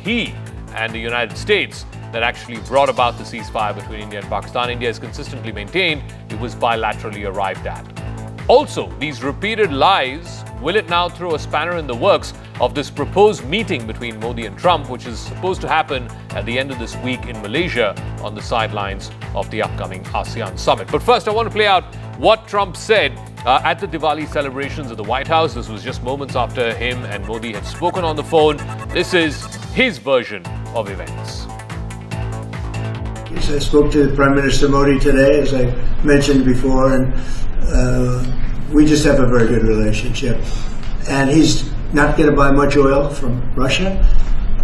he and the United States that actually brought about the ceasefire between India and Pakistan. India has consistently maintained it was bilaterally arrived at. Also, these repeated lies, will it now throw a spanner in the works of this proposed meeting between Modi and Trump, which is supposed to happen at the end of this week in Malaysia on the sidelines of the upcoming ASEAN summit? But first, I want to play out what Trump said at the Diwali celebrations at the White House. This was just moments after him and Modi had spoken on the phone. This is his version of events. Yes, I spoke to Prime Minister Modi today, as I mentioned before, and we just have a very good relationship. And he's not going to buy much oil from Russia.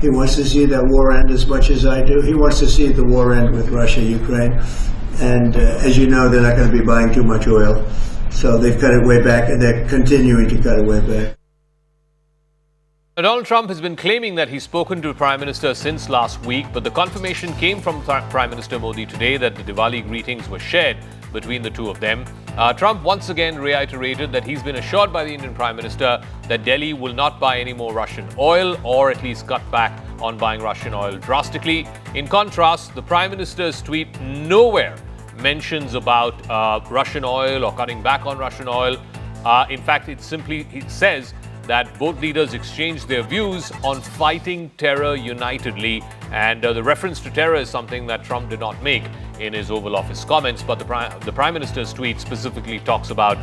He wants to see that war end as much as I do. He wants to see the war end with Russia, Ukraine. And as you know, they're not going to be buying too much oil. So they've cut it way back, and they're continuing to cut it way back. Donald Trump has been claiming that he's spoken to the Prime Minister since last week, but the confirmation came from Prime Minister Modi today that the Diwali greetings were shared between the two of them. Trump once again reiterated that he's been assured by the Indian Prime Minister that Delhi will not buy any more Russian oil, or at least cut back on buying Russian oil drastically. In contrast, the Prime Minister's tweet nowhere mentions about Russian oil or cutting back on Russian oil. In fact, it says that both leaders exchanged their views on fighting terror unitedly. And the reference to terror is something that Trump did not make in his Oval Office comments, but the Prime Minister's tweet specifically talks about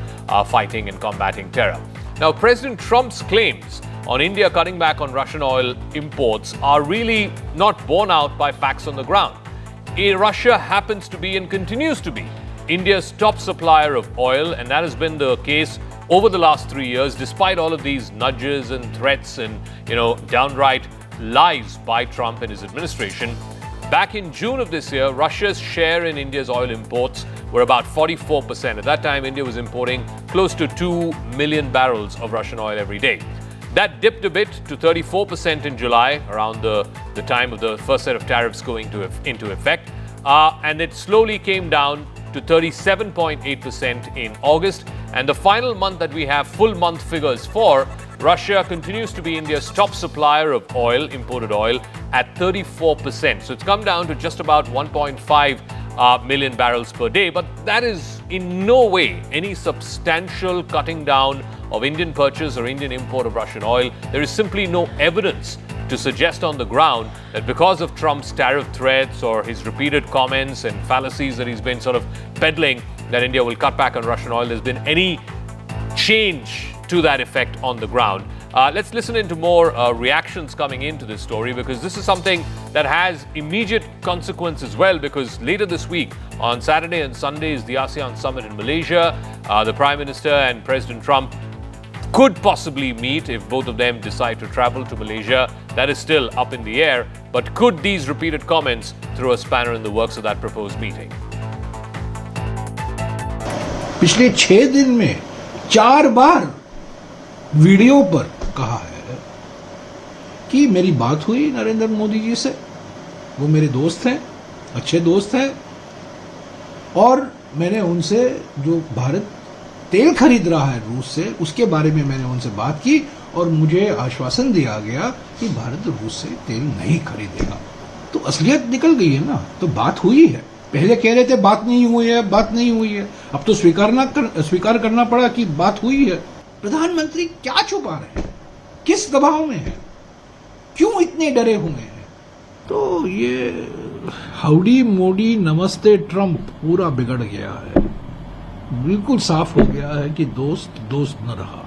fighting and combating terror. Now, President Trump's claims on India cutting back on Russian oil imports are really not borne out by facts on the ground. Russia happens to be and continues to be India's top supplier of oil, and that has been the case over the last 3 years, despite all of these nudges and threats and, downright lies by Trump and his administration. Back in June of this year, Russia's share in India's oil imports were about 44%. At that time, India was importing close to 2 million barrels of Russian oil every day. That dipped a bit to 34% in July, around the time of the first set of tariffs going into effect. And it slowly came down to 37.8% in August. And the final month that we have full month figures for, Russia continues to be India's top supplier of oil, imported oil, at 34%. So it's come down to just about 1.5 million barrels per day. But that is in no way any substantial cutting down of Indian purchase or Indian import of Russian oil. There is simply no evidence to suggest on the ground that because of Trump's tariff threats or his repeated comments and fallacies that he's been sort of peddling, that India will cut back on Russian oil, there's been any change to that effect on the ground. Let's listen into more reactions coming into this story, because this is something that has immediate consequence as well, because later this week, on Saturday and Sunday, is the ASEAN summit in Malaysia. The Prime Minister and President Trump could possibly meet if both of them decide to travel to Malaysia. That is still up in the air. But could these repeated comments throw a spanner in the works of that proposed meeting? पिछले 6 दिन में 4 बार video पर कहा है कि मेरी बात हुई नरेंद्र मोदी जी से। वो मेरे दोस्त हैं, अच्छे दोस्त हैं, और मैंने उनसे जो भारत तेल खरीद रहा है रूस से, उसके बारे में मैंने उनसे बात की और मुझे आश्वासन दिया गया कि भारत रूस से तेल नहीं खरीदेगा। तो असलियत निकल गई है ना, तो बात हुई है। पहले कह रहे थे बात नहीं हुई है, बात नहीं हुई है, अब तो स्वीकार करना पड़ा कि बात हुई है। प्रधानमंत्री क्या छुपा रहे हैं, किस दबाव में है, क्यों इतने डरे हुए हैं? तो ये हाउडी मोदी नमस्ते ट्रंप पूरा बिगड़ गया है, बिल्कुल साफ हो गया है कि दोस्त दोस्त न रहा।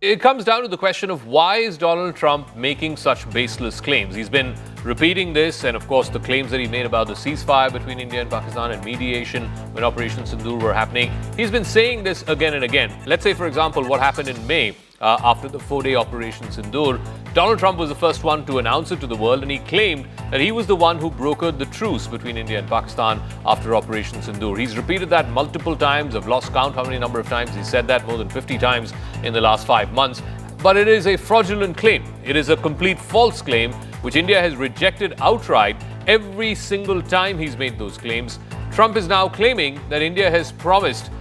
It comes down to the question of why is Donald Trump making such baseless claims? He's been repeating this, and of course the claims that he made about the ceasefire between India and Pakistan and mediation when Operation Sindoor were happening. He's been saying this again and again. Let's say, for example, what happened in May after the 4-day Operation Sindoor. Donald Trump was the first one to announce it to the world, and he claimed that he was the one who brokered the truce between India and Pakistan after Operation Sindoor. He's repeated that multiple times. I've lost count how many number of times he said that, more than 50 times in the last 5 months. But it is a fraudulent claim. It is a complete false claim, which India has rejected outright every single time he's made those claims. Trump is now claiming that India has promised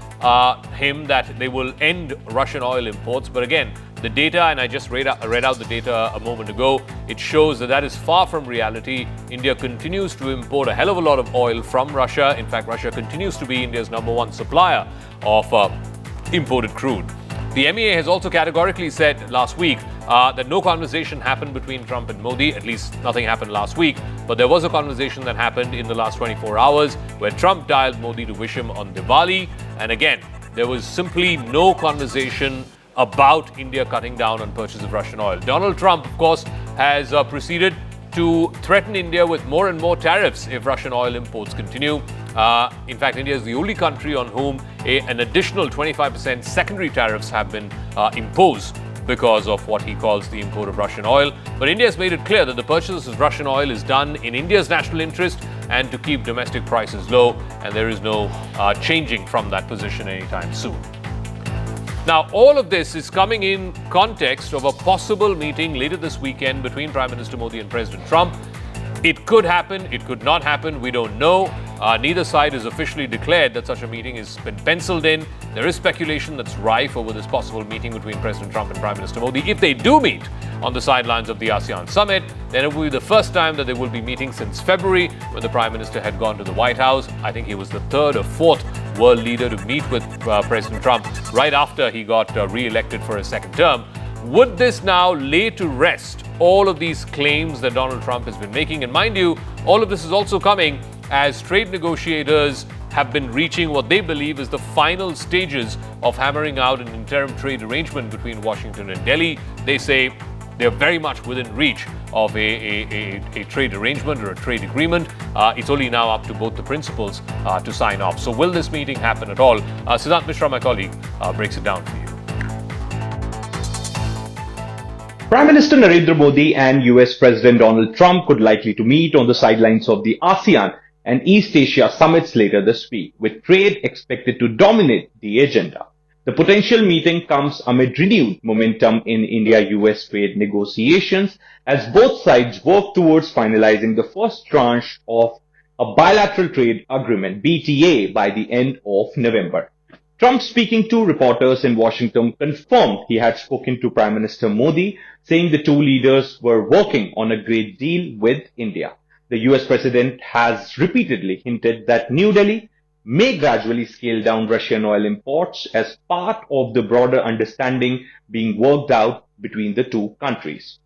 him that they will end Russian oil imports. But again, the data, and I just read out the data a moment ago, it shows that is far from reality. India continues to import a hell of a lot of oil from Russia. In fact, Russia continues to be India's #1 supplier of imported crude. The MEA has also categorically said last week that no conversation happened between Trump and Modi. At least nothing happened last week. But there was a conversation that happened in the last 24 hours where Trump dialed Modi to wish him on Diwali. And again, there was simply no conversation about India cutting down on purchase of Russian oil. Donald Trump, of course, has proceeded to threaten India with more and more tariffs if Russian oil imports continue. In fact, India is the only country on whom an additional 25% secondary tariffs have been imposed because of what he calls the import of Russian oil. But India has made it clear that the purchase of Russian oil is done in India's national interest and to keep domestic prices low, and there is no changing from that position anytime soon. Now, all of this is coming in context of a possible meeting later this weekend between Prime Minister Modi and President Trump. It could happen, it could not happen, we don't know. Neither side has officially declared that such a meeting has been penciled in. There is speculation that's rife over this possible meeting between President Trump and Prime Minister Modi. If they do meet on the sidelines of the ASEAN summit, then it will be the first time that they will be meeting since February, when the Prime Minister had gone to the White House. I think he was the third or fourth world leader to meet with President Trump right after he got re-elected for a second term. Would this now lay to rest all of these claims that Donald Trump has been making? And mind you, all of this is also coming as trade negotiators have been reaching what they believe is the final stages of hammering out an interim trade arrangement between Washington and Delhi. They say they're very much within reach of a trade arrangement or a trade agreement. It's only now up to both the principals to sign off. So will this meeting happen at all? Siddhant Mishra, my colleague, breaks it down for you. Prime Minister Narendra Modi and US President Donald Trump could likely to meet on the sidelines of the ASEAN and East Asia summits later this week, with trade expected to dominate the agenda. The potential meeting comes amid renewed momentum in India-US trade negotiations as both sides work towards finalizing the first tranche of a bilateral trade agreement, BTA, by the end of November. Trump, speaking to reporters in Washington, confirmed he had spoken to Prime Minister Modi, saying the two leaders were working on a great deal with India. The US President has repeatedly hinted that New Delhi may gradually scale down Russian oil imports as part of the broader understanding being worked out between the two countries.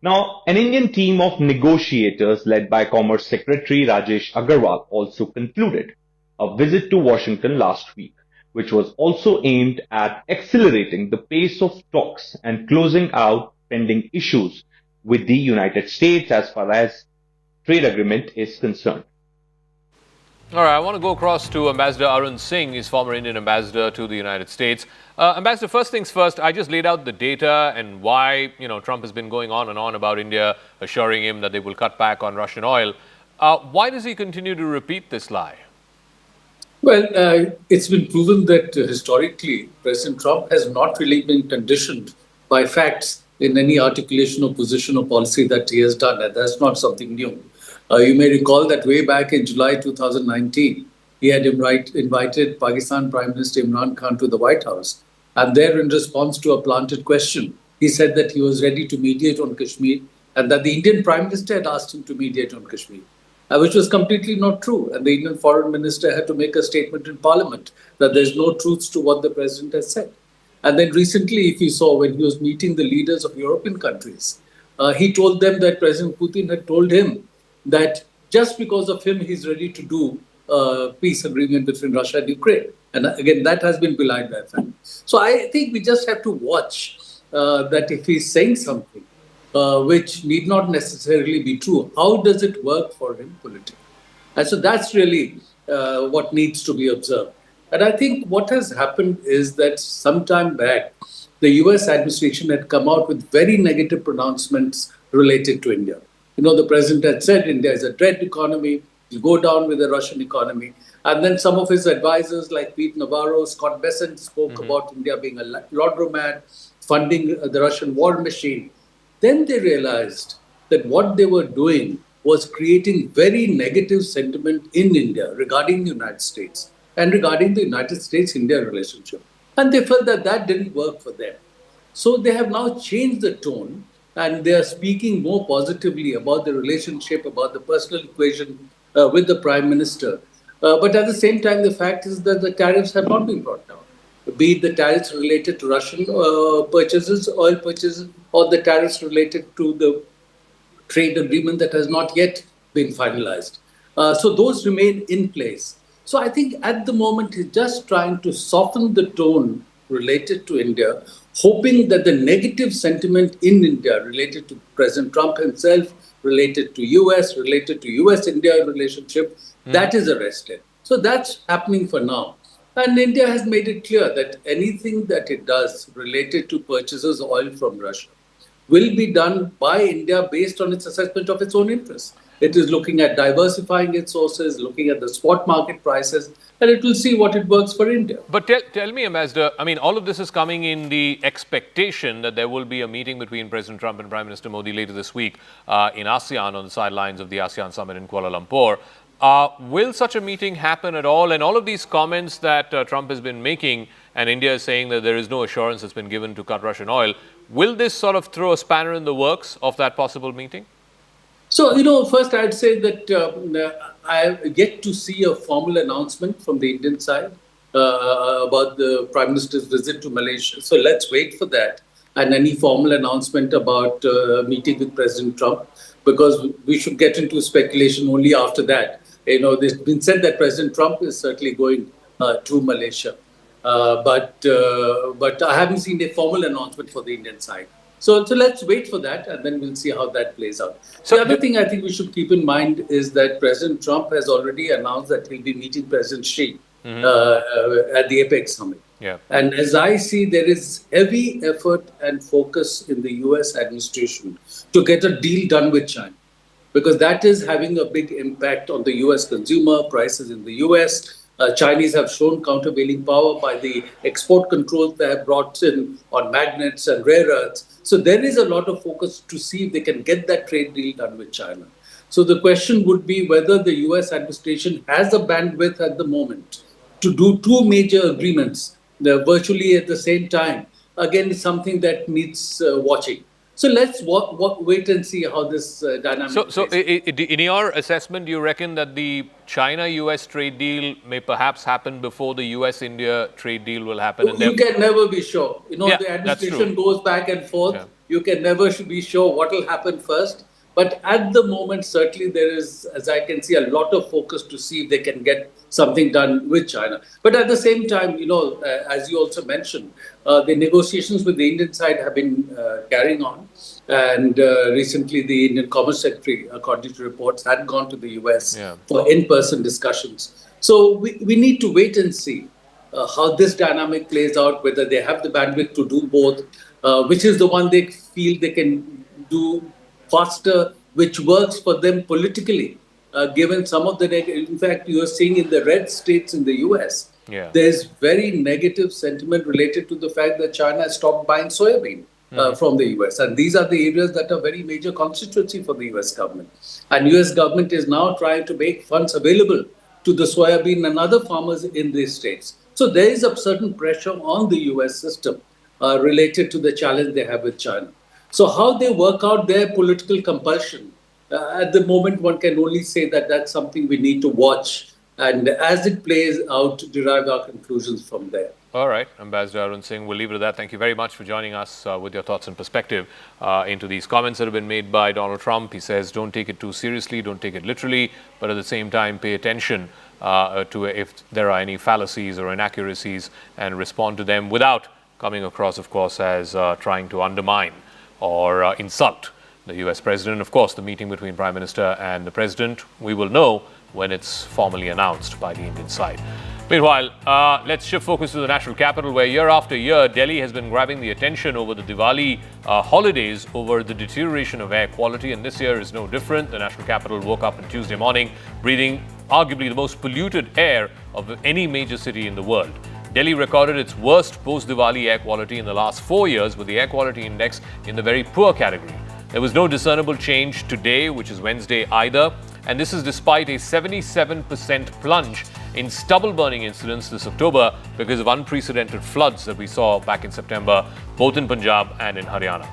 Now, an Indian team of negotiators led by Commerce Secretary Rajesh Agarwal also concluded a visit to Washington last week, which was also aimed at accelerating the pace of talks and closing out pending issues with the United States as far as trade agreement is concerned. All right, I want to go across to Ambassador Arun Singh. He's former Indian ambassador to the United States. Ambassador, first things first, I just laid out the data and why, Trump has been going on and on about India assuring him that they will cut back on Russian oil. Why does he continue to repeat this lie? Well, it's been proven that historically, President Trump has not really been conditioned by facts in any articulation of position or policy that he has done. And that's not something new. You may recall that way back in July 2019, he had invited Pakistan Prime Minister Imran Khan to the White House. And there, in response to a planted question, he said that he was ready to mediate on Kashmir and that the Indian Prime Minister had asked him to mediate on Kashmir, which was completely not true. And the Indian Foreign Minister had to make a statement in Parliament that there's no truth to what the President has said. And then recently, if you saw when he was meeting the leaders of European countries, he told them that President Putin had told him that just because of him, he's ready to do a peace agreement between Russia and Ukraine. And again, that has been belied by facts. So I think we just have to watch that if he's saying something which need not necessarily be true, how does it work for him politically? And so that's really what needs to be observed. And I think what has happened is that sometime back, the US administration had come out with very negative pronouncements related to India. The president had said India is a dread economy, will go down with the Russian economy. And then some of his advisors like Pete Navarro, Scott Bessent spoke about India being a laundromat, funding the Russian war machine. Then they realized that what they were doing was creating very negative sentiment in India regarding the United States and regarding the United States-India relationship. And they felt that that didn't work for them. So they have now changed the tone and they are speaking more positively about the relationship, about the personal equation with the Prime Minister. But at the same time, the fact is that the tariffs have not been brought down, be it the tariffs related to Russian purchases, oil purchases, or the tariffs related to the trade agreement that has not yet been finalized. So those remain in place. So I think at the moment he's just trying to soften the tone related to India, hoping that the negative sentiment in India related to President Trump himself, related to US, related to US-India relationship, that is arrested. So that's happening for now. And India has made it clear that anything that it does related to purchases of oil from Russia will be done by India based on its assessment of its own interests. It is looking at diversifying its sources, looking at the spot market prices, and it will see what it works for India. But tell me, Ambassador, I mean, all of this is coming in the expectation that there will be a meeting between President Trump and Prime Minister Modi later this week in ASEAN on the sidelines of the ASEAN summit in Kuala Lumpur. Will such a meeting happen at all? And all of these comments that Trump has been making, and India is saying that there is no assurance that's been given to cut Russian oil, will this sort of throw a spanner in the works of that possible meeting? So, first I'd say that I have yet to see a formal announcement from the Indian side about the Prime Minister's visit to Malaysia. So let's wait for that and any formal announcement about meeting with President Trump, because we should get into speculation only after that. There's been said that President Trump is certainly going to Malaysia. But I haven't seen a formal announcement for the Indian side. So let's wait for that and then we'll see how that plays out. So the other thing I think we should keep in mind is that President Trump has already announced that he'll be meeting President Xi at the APEC summit. Yeah. And as I see, there is heavy effort and focus in the US administration to get a deal done with China, because that is having a big impact on the US consumer, prices in the US. Chinese have shown countervailing power by the export controls they have brought in on magnets and rare earths. So there is a lot of focus to see if they can get that trade deal done with China. So the question would be whether the US administration has a bandwidth at the moment to do two major agreements virtually at the same time. Again, it's something that needs watching. So let's wait and see how this dynamic So in your assessment, do you reckon that the China-US trade deal may perhaps happen before the US-India trade deal will happen? And you can never be sure. The administration goes back and forth. Yeah. You can never be sure what will happen first. But at the moment, certainly there is, as I can see, a lot of focus to see if they can get something done with China. But at the same time, as you also mentioned, the negotiations with the Indian side have been carrying on. And recently, the Indian Commerce Secretary, according to reports, had gone to the US for in-person discussions. So we need to wait and see how this dynamic plays out, whether they have the bandwidth to do both, which is the one they feel they can do faster, which works for them politically, given some of the in fact, you are seeing in the red states in the US, there's very negative sentiment related to the fact that China has stopped buying soybean from the US. And these are the areas that are very major constituency for the US government. And US government is now trying to make funds available to the soybean and other farmers in these states. So there is a certain pressure on the US system related to the challenge they have with China. So how they work out their political compulsion, at the moment one can only say that that's something we need to watch. And as it plays out, derive our conclusions from there. All right, Ambassador Arun Singh, we'll leave it at that. Thank you very much for joining us with your thoughts and perspective into these comments that have been made by Donald Trump. He says, don't take it too seriously, don't take it literally, but at the same time, pay attention to if there are any fallacies or inaccuracies and respond to them without coming across, of course, as trying to undermine or insult the US president. Of course, the meeting between Prime Minister and the President, we will know when it's formally announced by the Indian side. Meanwhile, let's shift focus to the national capital, where year after year, Delhi has been grabbing the attention over the Diwali holidays over the deterioration of air quality, and this year is no different. The national capital woke up on Tuesday morning breathing arguably the most polluted air of any major city in the world. Delhi recorded its worst post-Diwali air quality in the last 4 years, with the air quality index in the very poor category. There was no discernible change today, which is Wednesday, either, and this is despite a 77% plunge in stubble burning incidents this October because of unprecedented floods that we saw back in September, both in Punjab and in Haryana.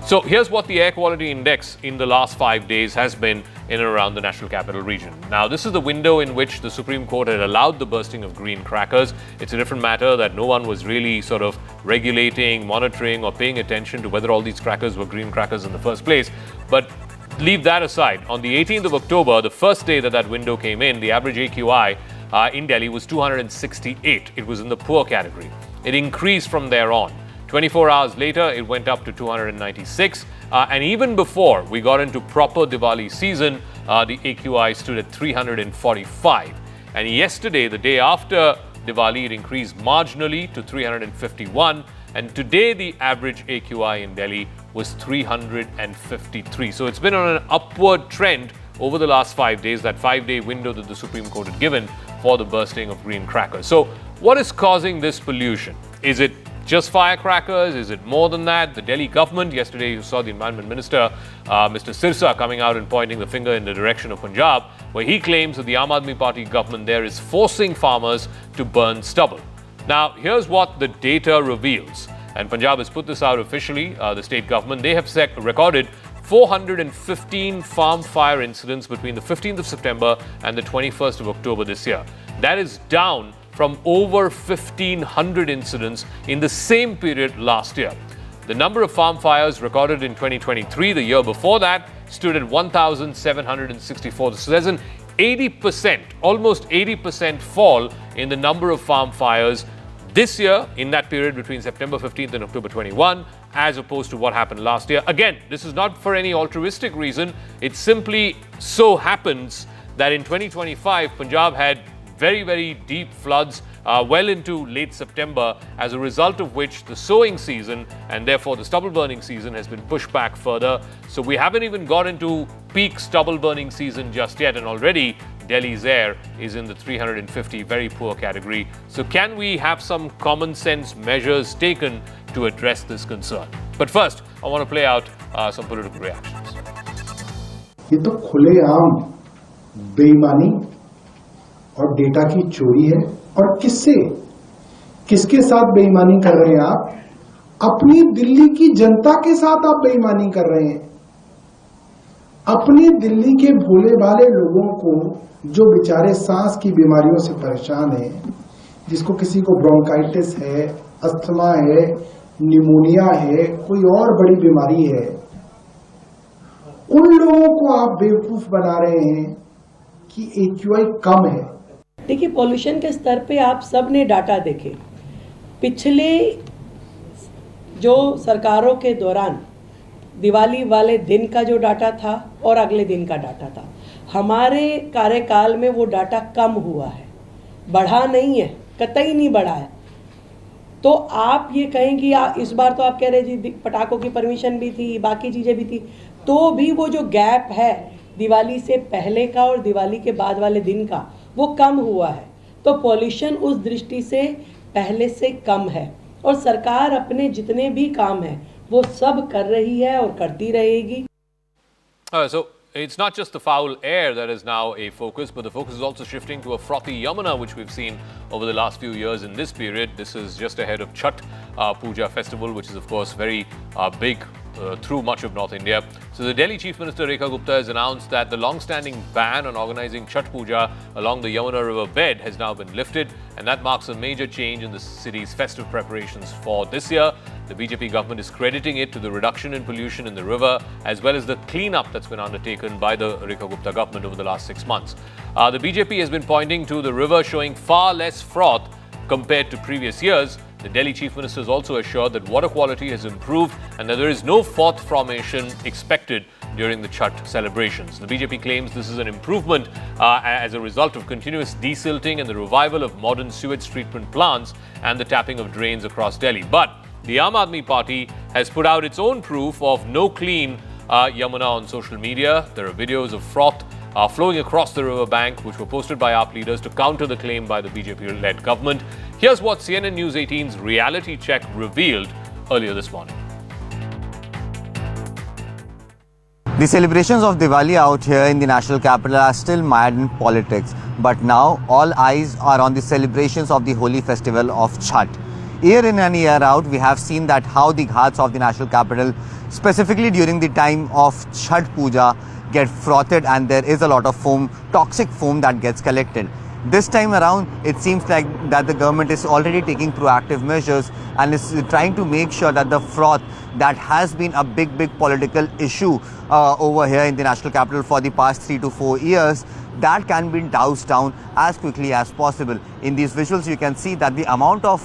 So here's what the air quality index in the last 5 days has been in and around the National Capital Region. Now, this is the window in which the Supreme Court had allowed the bursting of green crackers. It's a different matter that no one was really sort of regulating, monitoring, or paying attention to whether all these crackers were green crackers in the first place. But leave that aside. On the 18th of October, the first day that window came in, the average AQI in Delhi was 268. It was in the poor category. It increased from there on. 24 hours later, it went up to 296. And even before we got into proper Diwali season, the AQI stood at 345. And yesterday, the day after Diwali, it increased marginally to 351. And today, the average AQI in Delhi was 353. So it's been on an upward trend over the last 5 days, that 5-day window that the Supreme Court had given for the bursting of green crackers. So what is causing this pollution? Is it just firecrackers? Is it more than that? The Delhi government, yesterday you saw the Environment Minister, Mr. Sirsa, coming out and pointing the finger in the direction of Punjab, where he claims that the Aam Aadmi Party government there is forcing farmers to burn stubble. Now, here's what the data reveals. And Punjab has put this out officially, the state government. They have recorded 415 farm fire incidents between the 15th of September and the 21st of October this year. That is down from over 1,500 incidents in the same period last year. The number of farm fires recorded in 2023, the year before that, stood at 1,764. So there's an 80%, almost 80% fall in the number of farm fires this year in that period between September 15th and October 21, as opposed to what happened last year. Again, this is not for any altruistic reason. It simply so happens that in 2025, Punjab had very, very deep floods well into late September, as a result of which the sowing season and therefore the stubble burning season has been pushed back further. So we haven't even got into peak stubble burning season just yet, and already Delhi's air is in the 350 very poor category. So can we have some common sense measures taken to address this concern? But first, I want to play out some political reactions. ये तो खुलेआम बेईमानी और data की चोरी है। और किसके साथ बेईमानी कर रहे हैं आप? अपनी दिल्ली की जनता के साथ आप बेईमानी कर रहे हैं। अपनी दिल्ली के भोले भाले लोगों को, जो बेचारे सांस की बीमारियों से परेशान हैं, जिसको किसी को ब्रोंकाइटिस है, अस्थमा है, निमोनिया है, कोई और बड़ी बीमारी है, उन लोगों को आप बेवकूफ बना रहे हैं कि AQI कम है। देखिए, पॉल्यूशन के स्तर पे आप सब ने डाटा देखे। पिछले जो सरकारों के दौरान दिवाली वाले दिन का जो डाटा था और अगले दिन का डाटा था, हमारे कार्यकाल में वो डाटा कम हुआ है, बढ़ा नहीं है, कतई नहीं बढ़ा है। तो आप ये कहेंगे इस बार तो आप कह रहे जी पटाखों की परमिशन भी थी, बाकी चीज़ें भी थी, तो भी वो जो गैप है दिवाली से पहले का और दिवाली के बाद वाले दिन का, वो कम हुआ है। तो पॉल्यूशन उस दृष्टि से पहले से कम है, और सरकार अपने जितने भी काम हैं वो सब कर रही है और करती रहेगी। So it's not just the foul air that is now a focus, but the focus is also shifting to a frothy Yamuna, which we've seen over the last few years in this period. This is just ahead of Chhath Puja festival, which is of course very big through much of North India. So the Delhi Chief Minister Zakka Jacob has announced that the long-standing ban on organizing Chhath Puja along the Yamuna river bed has now been lifted, and that marks a major change in the city's festive preparations for this year. The BJP government is crediting it to the reduction in pollution in the river, as well as the cleanup that's been undertaken by the Zakka Jacob government over the last 6 months. The BJP has been pointing to the river showing far less froth compared to previous years. The Delhi Chief Minister has also assured that water quality has improved and that there is no froth formation expected during the Chhath celebrations. The BJP claims this is an improvement as a result of continuous desilting and the revival of modern sewage treatment plants and the tapping of drains across Delhi. But the Aam Aadmi Party has put out its own proof of no clean Yamuna on social media. There are videos of froth flowing across the river bank, which were posted by AAP leaders to counter the claim by the BJP-led government. Here's what CNN News 18's reality check revealed earlier this morning. The celebrations of Diwali out here in the national capital are still mired in politics, but now all eyes are on the celebrations of the holy festival of Chhath. Year in and year out, we have seen that how the ghats of the national capital, specifically during the time of Chhath Puja, get frothed and there is a lot of foam, toxic foam that gets collected. This time around, it seems like that the government is already taking proactive measures and is trying to make sure that the froth that has been a big political issue over here in the national capital for the past 3 to 4 years, that can be doused down as quickly as possible. In these visuals, you can see that the amount of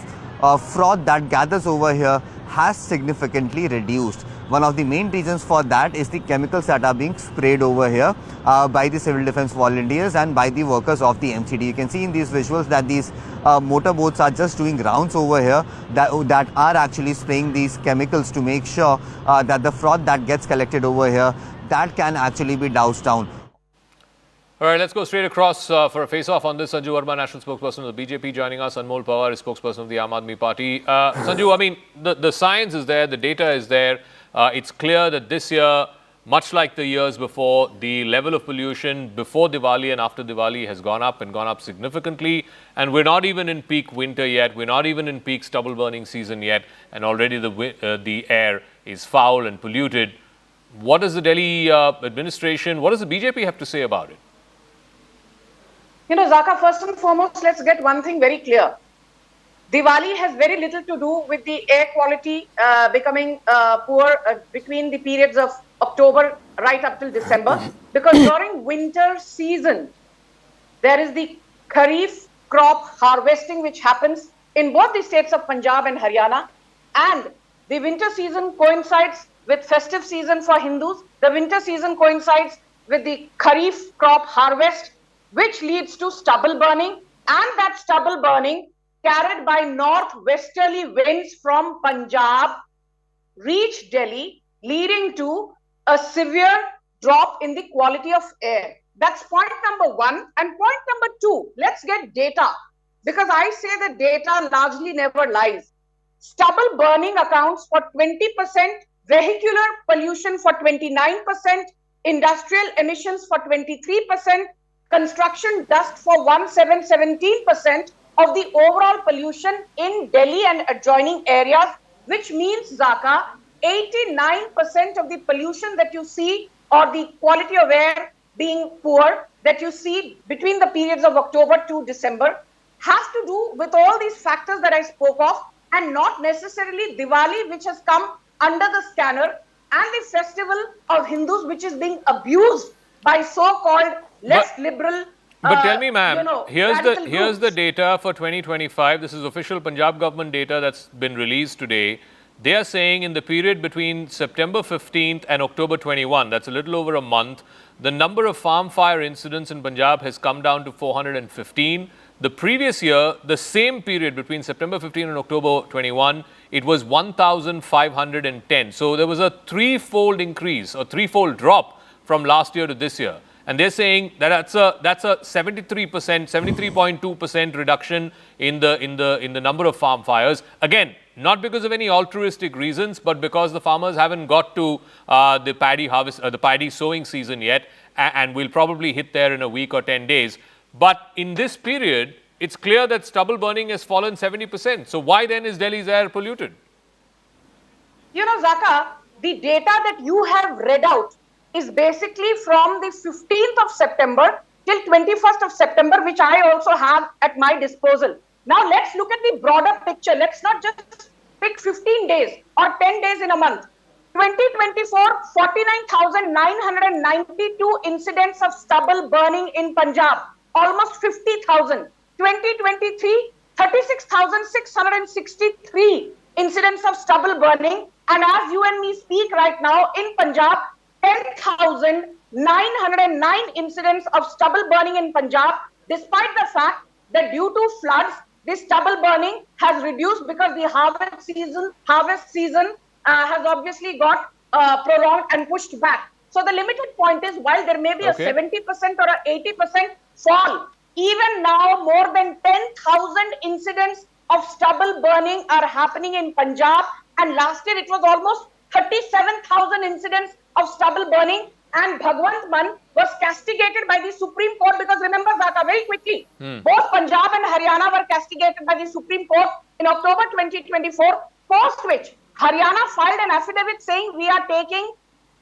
froth that gathers over here has significantly reduced. One of the main reasons for that is the chemicals that are being sprayed over here by the civil defense volunteers and by the workers of the MCD. You can see in these visuals that these motorboats are just doing rounds over here that are actually spraying these chemicals to make sure that the froth that gets collected over here, that can actually be doused down. All right, let's go straight across for a face-off on this. Sanju Verma, national spokesperson of the BJP, joining us. Anmol Pawar is spokesperson of the Aam Aadmi Party. Sanju, I mean, the science is there, the data is there. It's clear that this year, much like the years before, the level of pollution before Diwali and after Diwali has gone up and gone up significantly. And we're not even in peak winter yet. We're not even in peak stubble burning season yet. And already the air is foul and polluted. What does the Delhi administration, what does the BJP have to say about it? You know, Zakka, first and foremost, let's get one thing very clear. Diwali has very little to do with the air quality becoming poor between the periods of October right up till December. Because during winter season, there is the Kharif crop harvesting which happens in both the states of Punjab and Haryana. And the winter season coincides with festive season for Hindus. The winter season coincides with the Kharif crop harvest, which leads to stubble burning, and that stubble burning carried by northwesterly winds from Punjab reach Delhi, leading to a severe drop in the quality of air. That's point number one. And point number two, let's get data, because I say that data largely never lies. Stubble burning accounts for 20%, vehicular pollution for 29%, industrial emissions for 23%, construction dust for 17% of the overall pollution in Delhi and adjoining areas, which means, Zakka, 89% of the pollution that you see or the quality of air being poor that you see between the periods of October to December has to do with all these factors that I spoke of, and not necessarily Diwali, which has come under the scanner, and the festival of Hindus, which is being abused by so-called less liberal. But tell me, ma'am, you know, here's the data for 2025. This is official Punjab government data that's been released today. They are saying in the period between September 15th and October 21, that's a little over a month, the number of farm fire incidents in Punjab has come down to 415. The previous year, the same period between September 15 and October 21, it was 1,510. So there was a threefold increase or threefold drop from last year to this year. And they're saying that that's a 73%, 73.2% reduction in the number of farm fires. Again, not because of any altruistic reasons, but because the farmers haven't got to the paddy harvest, the paddy sowing season yet, and will probably hit there in a week or 10 days. But in this period, it's clear that stubble burning has fallen 70%. So why then is Delhi's air polluted? You know, Zakka, the data that you have read out is basically from the 15th of September till 21st of September, which I also have at my disposal. Now, let's look at the broader picture. Let's not just pick 15 days or 10 days in a month. 2024, 49,992 incidents of stubble burning in Punjab, almost 50,000. 2023, 36,663 incidents of stubble burning. And as you and me speak right now in Punjab, 10,909 incidents of stubble burning in Punjab, despite the fact that due to floods, this stubble burning has reduced because the harvest season has obviously got prolonged and pushed back. So the limited point is, while there may be a 70% or a 80% fall, even now more than 10,000 incidents of stubble burning are happening in Punjab. And last year it was almost 37,000 incidents of stubble burning. and Bhagwant Mann was castigated by the Supreme Court, because remember, Zakka, very quickly, both Punjab and Haryana were castigated by the Supreme Court in October 2024, post which Haryana filed an affidavit saying we are taking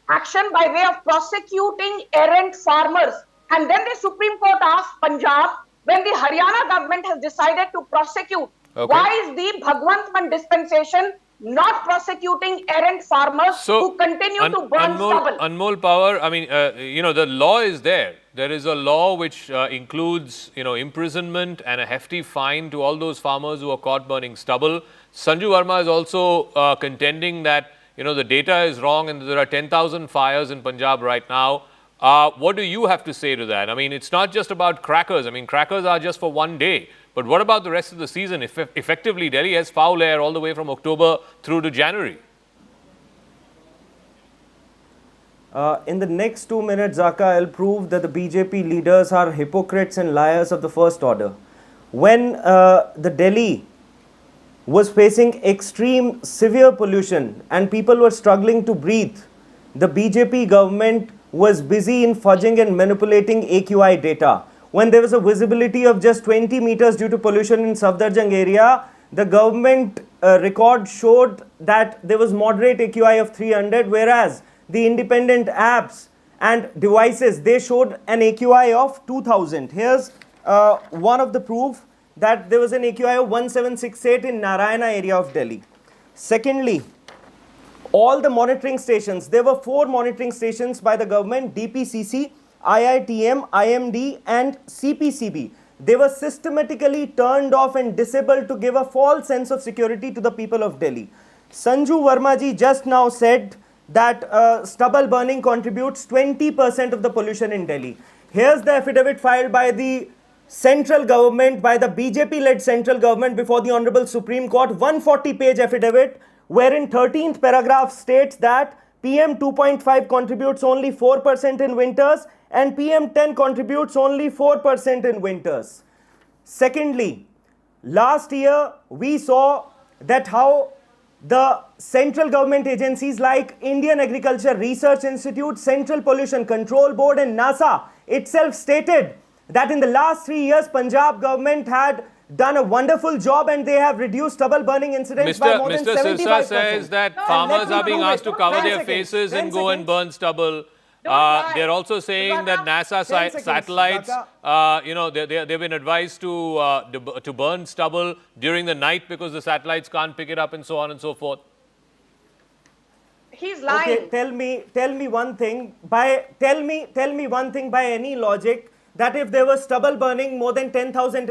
action by way of prosecuting errant farmers. And then the Supreme Court asked Punjab, when the Haryana government has decided to prosecute, why is the Bhagwant Mann dispensation not prosecuting errant farmers who continue to burn stubble? Anmol Power, I mean, the law is there. There is a law which includes, imprisonment and a hefty fine to all those farmers who are caught burning stubble. Sanju Verma is also contending that, the data is wrong and there are 10,000 fires in Punjab right now. What do you have to say to that? I mean, it's not just about crackers. I mean, crackers are just for one day. But what about the rest of the season? Effectively, Delhi has foul air all the way from October through to January. In the next 2 minutes, Zakka, I'll prove that the BJP leaders are hypocrites and liars of the first order. When the Delhi was facing extreme severe pollution and people were struggling to breathe, the BJP government was busy in fudging and manipulating AQI data. When there was a visibility of just 20 meters due to pollution in Safdarjung area, the government record showed that there was moderate AQI of 300, whereas the independent apps and devices, they showed an AQI of 2000. Here's one of the proof that there was an AQI of 1768 in Narayana area of Delhi. Secondly, all the monitoring stations, there were 4 monitoring stations by the government, DPCC, IITM, IMD and CPCB. They were systematically turned off and disabled to give a false sense of security to the people of Delhi. Sanju Verma ji just now said that stubble burning contributes 20% of the pollution in Delhi. Here's the affidavit filed by the central government, by the BJP-led central government before the Honorable Supreme Court, 140-page affidavit, wherein 13th paragraph states that PM 2.5 contributes only 4% in winters and PM 10 contributes only 4% in winters. Secondly, last year we saw that how the central government agencies like Indian Agriculture Research Institute, Central Pollution Control Board and NASA itself stated that in the last 3 years Punjab government had done a wonderful job and they have reduced stubble burning incidents by more than 75%. Mr. Sirsa says that farmers are being asked to cover their faces and go and burn stubble. They're also saying that NASA satellites, they've been advised to burn stubble during the night because the satellites can't pick it up and so on and so forth. He's lying. Okay, tell me one thing by any logic, that if there was stubble burning more than 10,000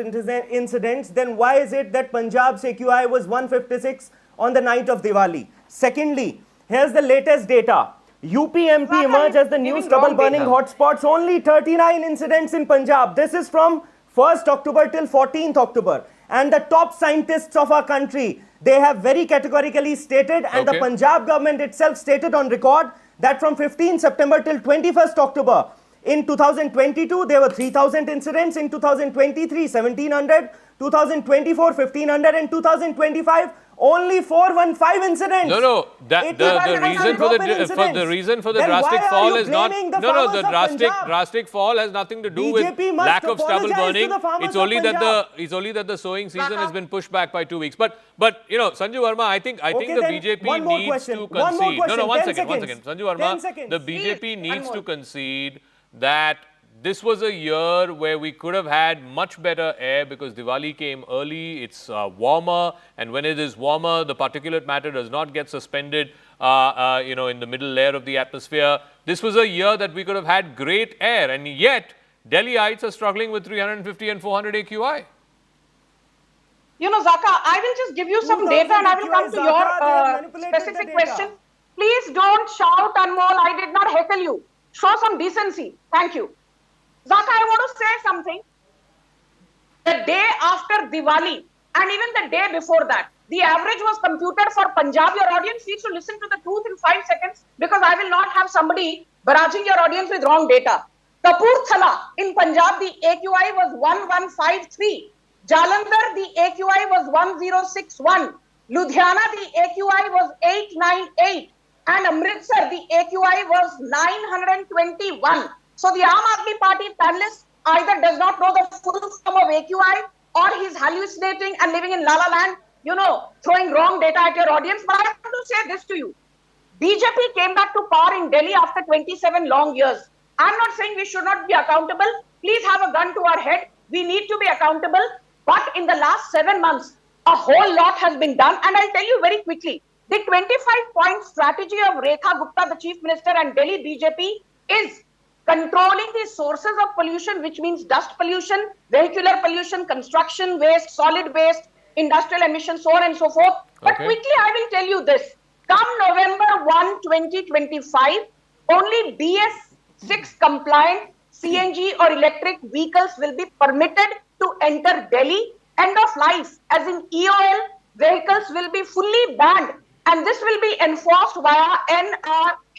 incidents, then why is it that Punjab's AQI was 156 on the night of Diwali? Secondly, here's the latest data. UP-MP emerged as the new stubble burning hotspots. Only 39 incidents in Punjab. This is from 1st October till 14th October. And the top scientists of our country, they have very categorically stated, and the Punjab government itself stated on record, that from 15th September till 21st October, in 2022, there were 3,000 incidents. In 2023, 1,700. 2024, 1,500. And 2025, only 415 incidents. No. The reason for the drastic fall is not. The drastic fall has nothing to do with lack of stubble burning. It's only that the sowing season has been pushed back by 2 weeks. But Sanju Verma, I think the BJP needs to concede. One second. Sanju Verma, the BJP needs to concede that this was a year where we could have had much better air because Diwali came early, it's warmer, and when it is warmer, the particulate matter does not get suspended, in the middle layer of the atmosphere. This was a year that we could have had great air, and yet Delhiites are struggling with 350 and 400 AQI. Zakka, I will just give you some data and I will come to your specific question. Please don't shout, Anmol. I did not heckle you. Show some decency. Thank you. Zakka, I want to say something. The day after Diwali and even the day before that, the average was computed for Punjab. Your audience needs to listen to the truth in 5 seconds because I will not have somebody barraging your audience with wrong data. Kapurthala in Punjab, the AQI was 1153. Jalandhar, the AQI was 1061. Ludhiana, the AQI was 898. and Amritsar, the AQI was 921. So the Aam Aadmi Party panelist either does not know the full form of AQI or he's hallucinating and living in La La Land, throwing wrong data at your audience. But I have to say this to you. BJP came back to power in Delhi after 27 long years. I'm not saying we should not be accountable. Please have a gun to our head. We need to be accountable. But in the last 7 months, a whole lot has been done. And I'll tell you very quickly, the 25-point strategy of Rekha Gupta, the Chief Minister, and Delhi BJP is controlling the sources of pollution, which means dust pollution, vehicular pollution, construction waste, solid waste, industrial emissions, so on and so forth. But quickly, I will tell you this. Come November 1, 2025, only BS6 compliant CNG or electric vehicles will be permitted to enter Delhi. End of life, as in EOL, vehicles will be fully banned. And this will be enforced via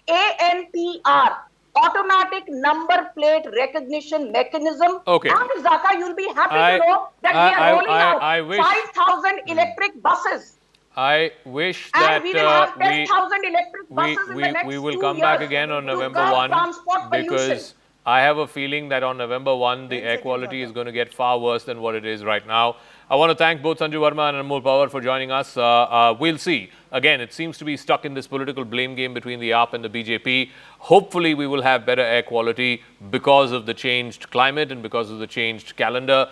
ANPR, Automatic Number Plate Recognition Mechanism. Okay. And Zakka, you'll be happy to know that we are rolling out 5,000 electric buses. I wish that we will have 10,000 electric buses in the next we will 2 come back years again on to November curb 1 transport pollution. because I have a feeling that on November 1, the air quality is going to get far worse than what it is right now. I want to thank both Sanju Verma and Anmol Pawar for joining us. We'll see. Again, it seems to be stuck in this political blame game between the AAP and the BJP. Hopefully, we will have better air quality because of the changed climate and because of the changed calendar.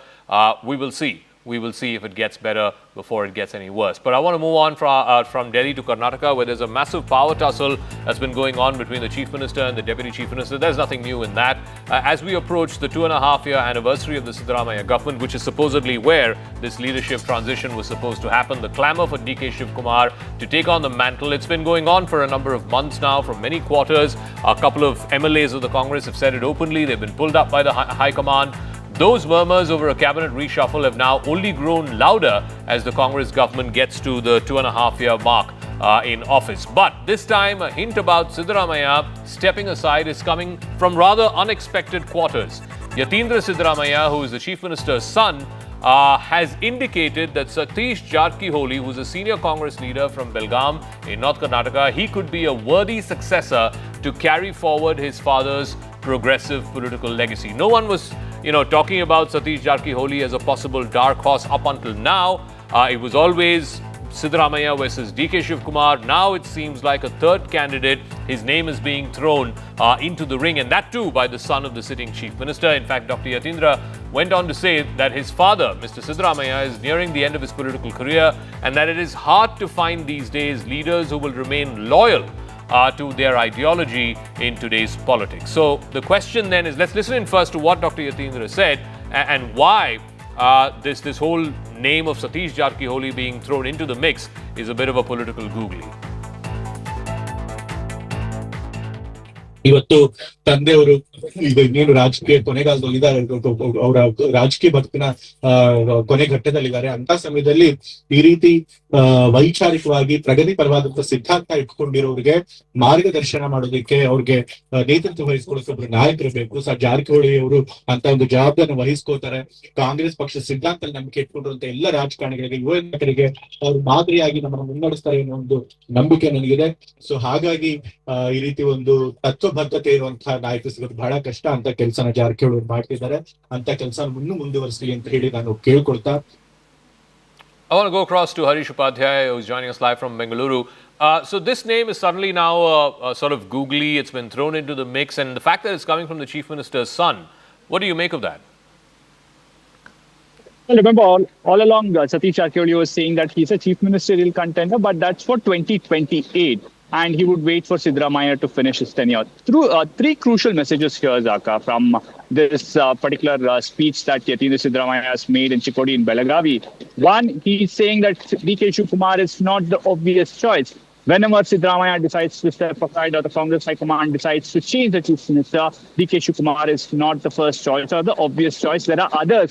We will see. We will see if it gets better before it gets any worse. But I want to move on from Delhi to Karnataka, where there's a massive power tussle that's been going on between the Chief Minister and the Deputy Chief Minister. There's nothing new in that. As we approach the 2.5-year anniversary of the Siddaramaiah government, which is supposedly where this leadership transition was supposed to happen, the clamour for DK Shivkumar to take on the mantle, it's been going on for a number of months now, from many quarters. A couple of MLAs of the Congress have said it openly. They've been pulled up by the High Command. Those murmurs over a cabinet reshuffle have now only grown louder as the Congress government gets to the 2.5-year mark in office. But this time, a hint about Siddaramaiah stepping aside is coming from rather unexpected quarters. Yatindra Siddaramaiah, who is the Chief Minister's son, has indicated that Satish Jarkiholi, who's a senior Congress leader from Belgaum in North Karnataka, he could be a worthy successor to carry forward his father's progressive political legacy. No one was talking about Satish Jarkiholi as a possible dark horse up until now. It was always Siddaramaiah versus DK Shivkumar. Now it seems like a third candidate, his name is being thrown into the ring, and that too by the son of the sitting Chief Minister. In fact, Dr. Yatindra went on to say that his father, Mr. Siddaramaiah, is nearing the end of his political career and that it is hard to find these days leaders who will remain loyal to their ideology in today's politics. So the question then is, let's listen in first to what Dr. Yatindra said and why this whole name of Satish Jarkiholi being thrown into the mix is a bit of a political googly. ಇವತ್ತು ತಂದೆಯವರು ಈಗ ಇನ್ನೇನು ರಾಜಕೀಯ ಕೊನೆಗಾಲದಲ್ಲಿ ಇದ್ದಾರೆ, ಅವರ ರಾಜಕೀಯ ಬದುಕಿನ ಕೊನೆ ಘಟ್ಟದಲ್ಲಿದ್ದಾರೆ. ಅಂತ ಸಮಯದಲ್ಲಿ ಈ ರೀತಿ ವೈಚಾರಿಕವಾಗಿ ಪ್ರಗತಿ ಪರವಾದಂತಹ ಸಿದ್ಧಾಂತ ಇಟ್ಕೊಂಡಿರೋರಿಗೆ ಮಾರ್ಗದರ್ಶನ ಮಾಡೋದಕ್ಕೆ, ಅವ್ರಿಗೆ ನೇತೃತ್ವ ವಹಿಸ್ಕೊಳ್ಳೋಕೆ ಒಬ್ರು ನಾಯಕರು ಬೇಕು. ಜಾರಕಿಹೊಳಿ ಅವರು ಅಂತ ಒಂದು ಜವಾಬ್ದಾರಿನ ವಹಿಸ್ಕೋತಾರೆ. ಕಾಂಗ್ರೆಸ್ ಪಕ್ಷ ಸಿದ್ಧಾಂತ ನಂಬಿಕೆ ಇಟ್ಕೊಂಡಿರುವಂತ ಎಲ್ಲ ರಾಜಕಾರಣಿಗಳಿಗೆ, ಯುವ ನಾಯಕರಿಗೆ ಅವ್ರು ಮಾದರಿಯಾಗಿ ನಮ್ಮನ್ನು ಮುನ್ನಡೆಸ್ತಾರೆ ಅನ್ನೋ ಒಂದು ನಂಬಿಕೆ ನನಗಿದೆ. ಸೊ ಹಾಗಾಗಿ ಈ ರೀತಿ ಒಂದು ತತ್ವಬದ್ಧತೆ ಇರುವಂತಹ ನಾಯಕ ಸಿಗೋದು ಬಹಳ ಕಷ್ಟ. ಅಂತ ಕೆಲಸನ ಜಾರಕಿಹೊಳಿ ಮಾಡ್ತಿದ್ದಾರೆ. ಅಂತ ಕೆಲಸ ಮುಂದುವರಿಸಲಿ ಅಂತ ಹೇಳಿ ನಾನು ಕೇಳ್ಕೊಳ್ತಾ, I want to go across to Harish Upadhyay, who's joining us live from Bengaluru. So this name is suddenly now sort of googly. It's been thrown into the mix, and the fact that it's coming from the Chief Minister's son, what do you make of that? Well, remember, all along, Satish Jarkiholi was saying that he's a chief ministerial contender, but that's for 2028. And he would wait for Siddaramaiah to finish his tenure. Through three crucial messages here, Zakka, from this particular speech that Yatindra Siddaramaiah has made in Chikodi in Belagavi. One, he's saying that DK Shivkumar is not the obvious choice. Whenever Siddaramaiah decides to step aside or the Congress High Command decides to change the Chief Minister, DK Shivkumar is not the first choice or the obvious choice. There are others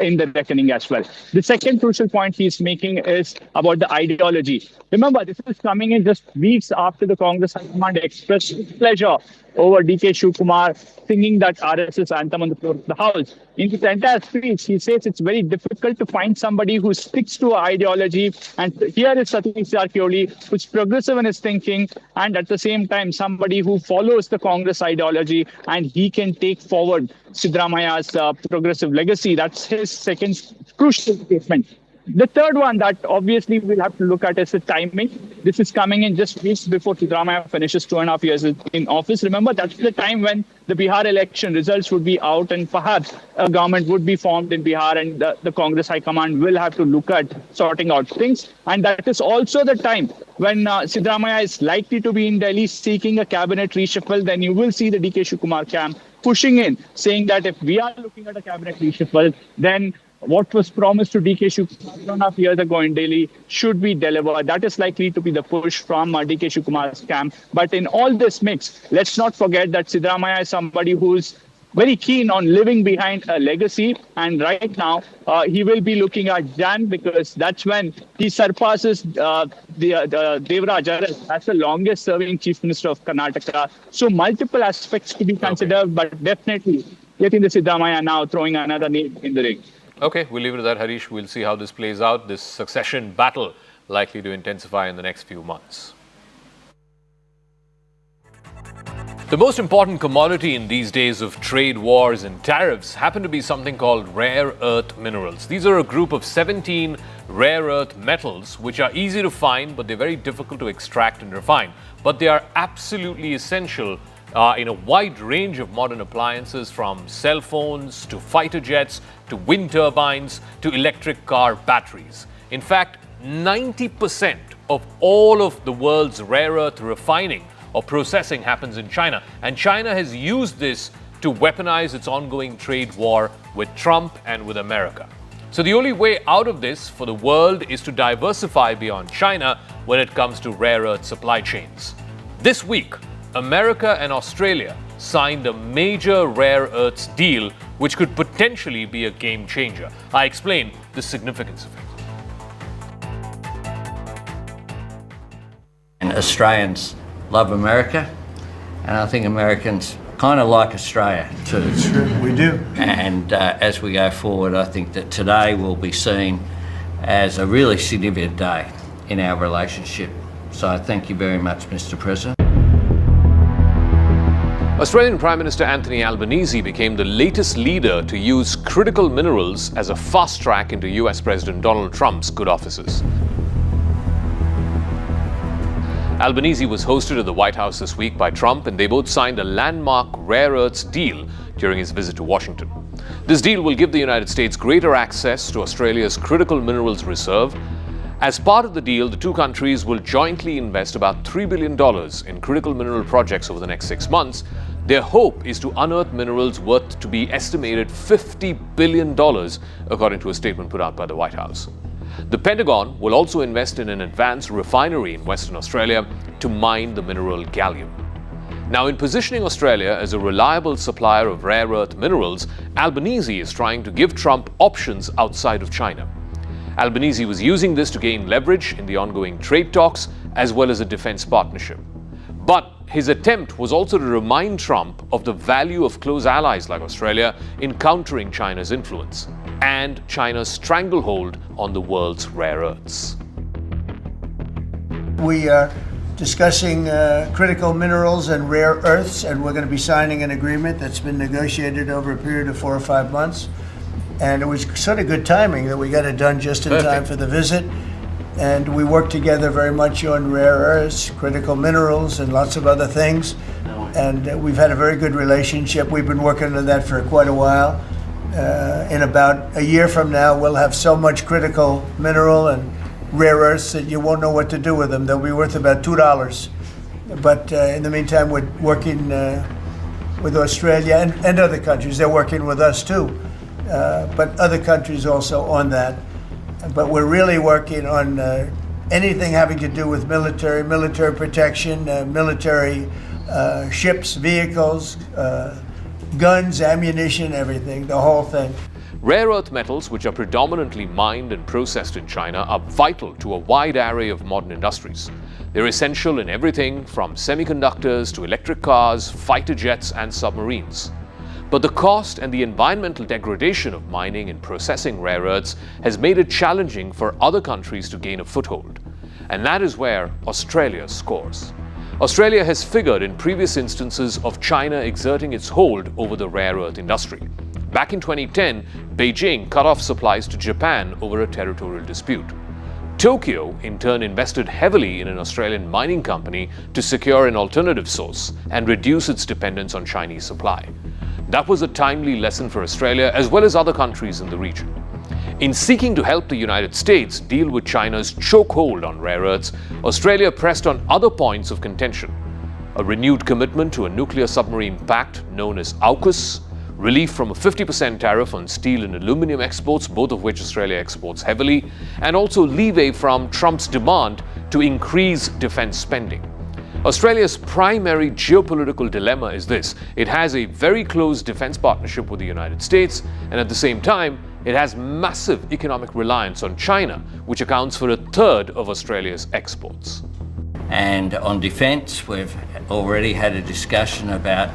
in the reckoning as well. The second crucial point he's making is about the ideology. Remember, this is coming in just weeks after the Congress High Command expressed pleasure over DK Shivkumar singing that RSS anthem on the floor of the House. In his entire speech, he says it's very difficult to find somebody who sticks to an ideology. And here is Satish Jacob, who's progressive in his thinking, and at the same time, somebody who follows the Congress ideology, and he can take forward Siddaramaya's progressive legacy. That's his second crucial statement. The third one that obviously we'll have to look at is the timing. This is coming in just weeks before Siddaramaiah finishes 2.5 years in office. Remember, that's the time when the Bihar election results would be out and perhaps a government would be formed in Bihar, and the Congress High Command will have to look at sorting out things. And that is also the time when Siddaramaiah is likely to be in Delhi seeking a cabinet reshuffle. Then you will see the DK Shivkumar camp pushing in, saying that if we are looking at a cabinet reshuffle, then what was promised to DK Shivkumar 2.5 years ago in Delhi should be delivered. That is likely to be the push from DK Shivkumar's camp. But in all this mix, let's not forget that Siddaramaiah is somebody who's very keen on living behind a legacy. And right now, he will be looking at Jan, because that's when he surpasses Devraj Aras as the longest serving Chief Minister of Karnataka. So multiple aspects to be considered, but definitely getting the Siddaramaiah now throwing another name in the ring. Okay, we'll leave it at that, Harish. We'll see how this plays out. This succession battle likely to intensify in the next few months. The most important commodity in these days of trade wars and tariffs happen to be something called rare earth minerals. These are a group of 17 rare earth metals which are easy to find, but they're very difficult to extract and refine. But they are absolutely essential in a wide range of modern appliances, from cell phones to fighter jets to wind turbines to electric car batteries. In fact, 90% of all of the world's rare earth refining or processing happens in China. And China has used this to weaponize its ongoing trade war with Trump and with America. So the only way out of this for the world is to diversify beyond China when it comes to rare earth supply chains. This week, America and Australia signed a major rare earths deal which could potentially be a game changer. I explain the significance of it. And Australians love America, and I think Americans kind of like Australia too. Sure, we do. And as we go forward, I think that today will be seen as a really significant day in our relationship. So I thank you very much, Mr. President. Australian Prime Minister Anthony Albanese became the latest leader to use critical minerals as a fast track into US President Donald Trump's good offices. Albanese was hosted at the White House this week by Trump, and they both signed a landmark rare earths deal during his visit to Washington. This deal will give the United States greater access to Australia's critical minerals reserve. As part of the deal, the two countries will jointly invest about $3 billion in critical mineral projects over the next 6 months. Their hope is to unearth minerals worth to be estimated $50 billion, according to a statement put out by the White House. The Pentagon will also invest in an advanced refinery in Western Australia to mine the mineral gallium. Now, in positioning Australia as a reliable supplier of rare earth minerals, Albanese is trying to give Trump options outside of China. Albanese was using this to gain leverage in the ongoing trade talks as well as a defense partnership. But his attempt was also to remind Trump of the value of close allies like Australia in countering China's influence and China's stranglehold on the world's rare earths. We are discussing critical minerals and rare earths, and we're going to be signing an agreement that's been negotiated over a period of 4 or 5 months. And it was sort of good timing that we got it done just in time for the visit. And we worked together very much on rare earths, critical minerals, and lots of other things. And we've had a very good relationship. We've been working on that for quite a while. In about a year from now, we'll have so much critical mineral and rare earths that you won't know what to do with them. They'll be worth about $2. But in the meantime, we're working with Australia and other countries. They're working with us too. But other countries also on that. But we're really working on anything having to do with military protection, military ships, vehicles, guns, ammunition, everything, the whole thing. Rare earth metals, which are predominantly mined and processed in China, are vital to a wide array of modern industries. They're essential in everything from semiconductors to electric cars, fighter jets, and submarines. But the cost and the environmental degradation of mining and processing rare earths has made it challenging for other countries to gain a foothold. And that is where Australia scores. Australia has figured in previous instances of China exerting its hold over the rare earth industry. Back in 2010, Beijing cut off supplies to Japan over a territorial dispute. Tokyo, in turn, invested heavily in an Australian mining company to secure an alternative source and reduce its dependence on Chinese supply. That was a timely lesson for Australia as well as other countries in the region. In seeking to help the United States deal with China's chokehold on rare earths, Australia pressed on other points of contention: a renewed commitment to a nuclear submarine pact known as AUKUS, relief from a 50% tariff on steel and aluminium exports, both of which Australia exports heavily, and also leeway from Trump's demand to increase defense spending. Australia's primary geopolitical dilemma is this: it has a very close defense partnership with the United States, and at the same time, it has massive economic reliance on China, which accounts for a third of Australia's exports. And on defence, we've already had a discussion about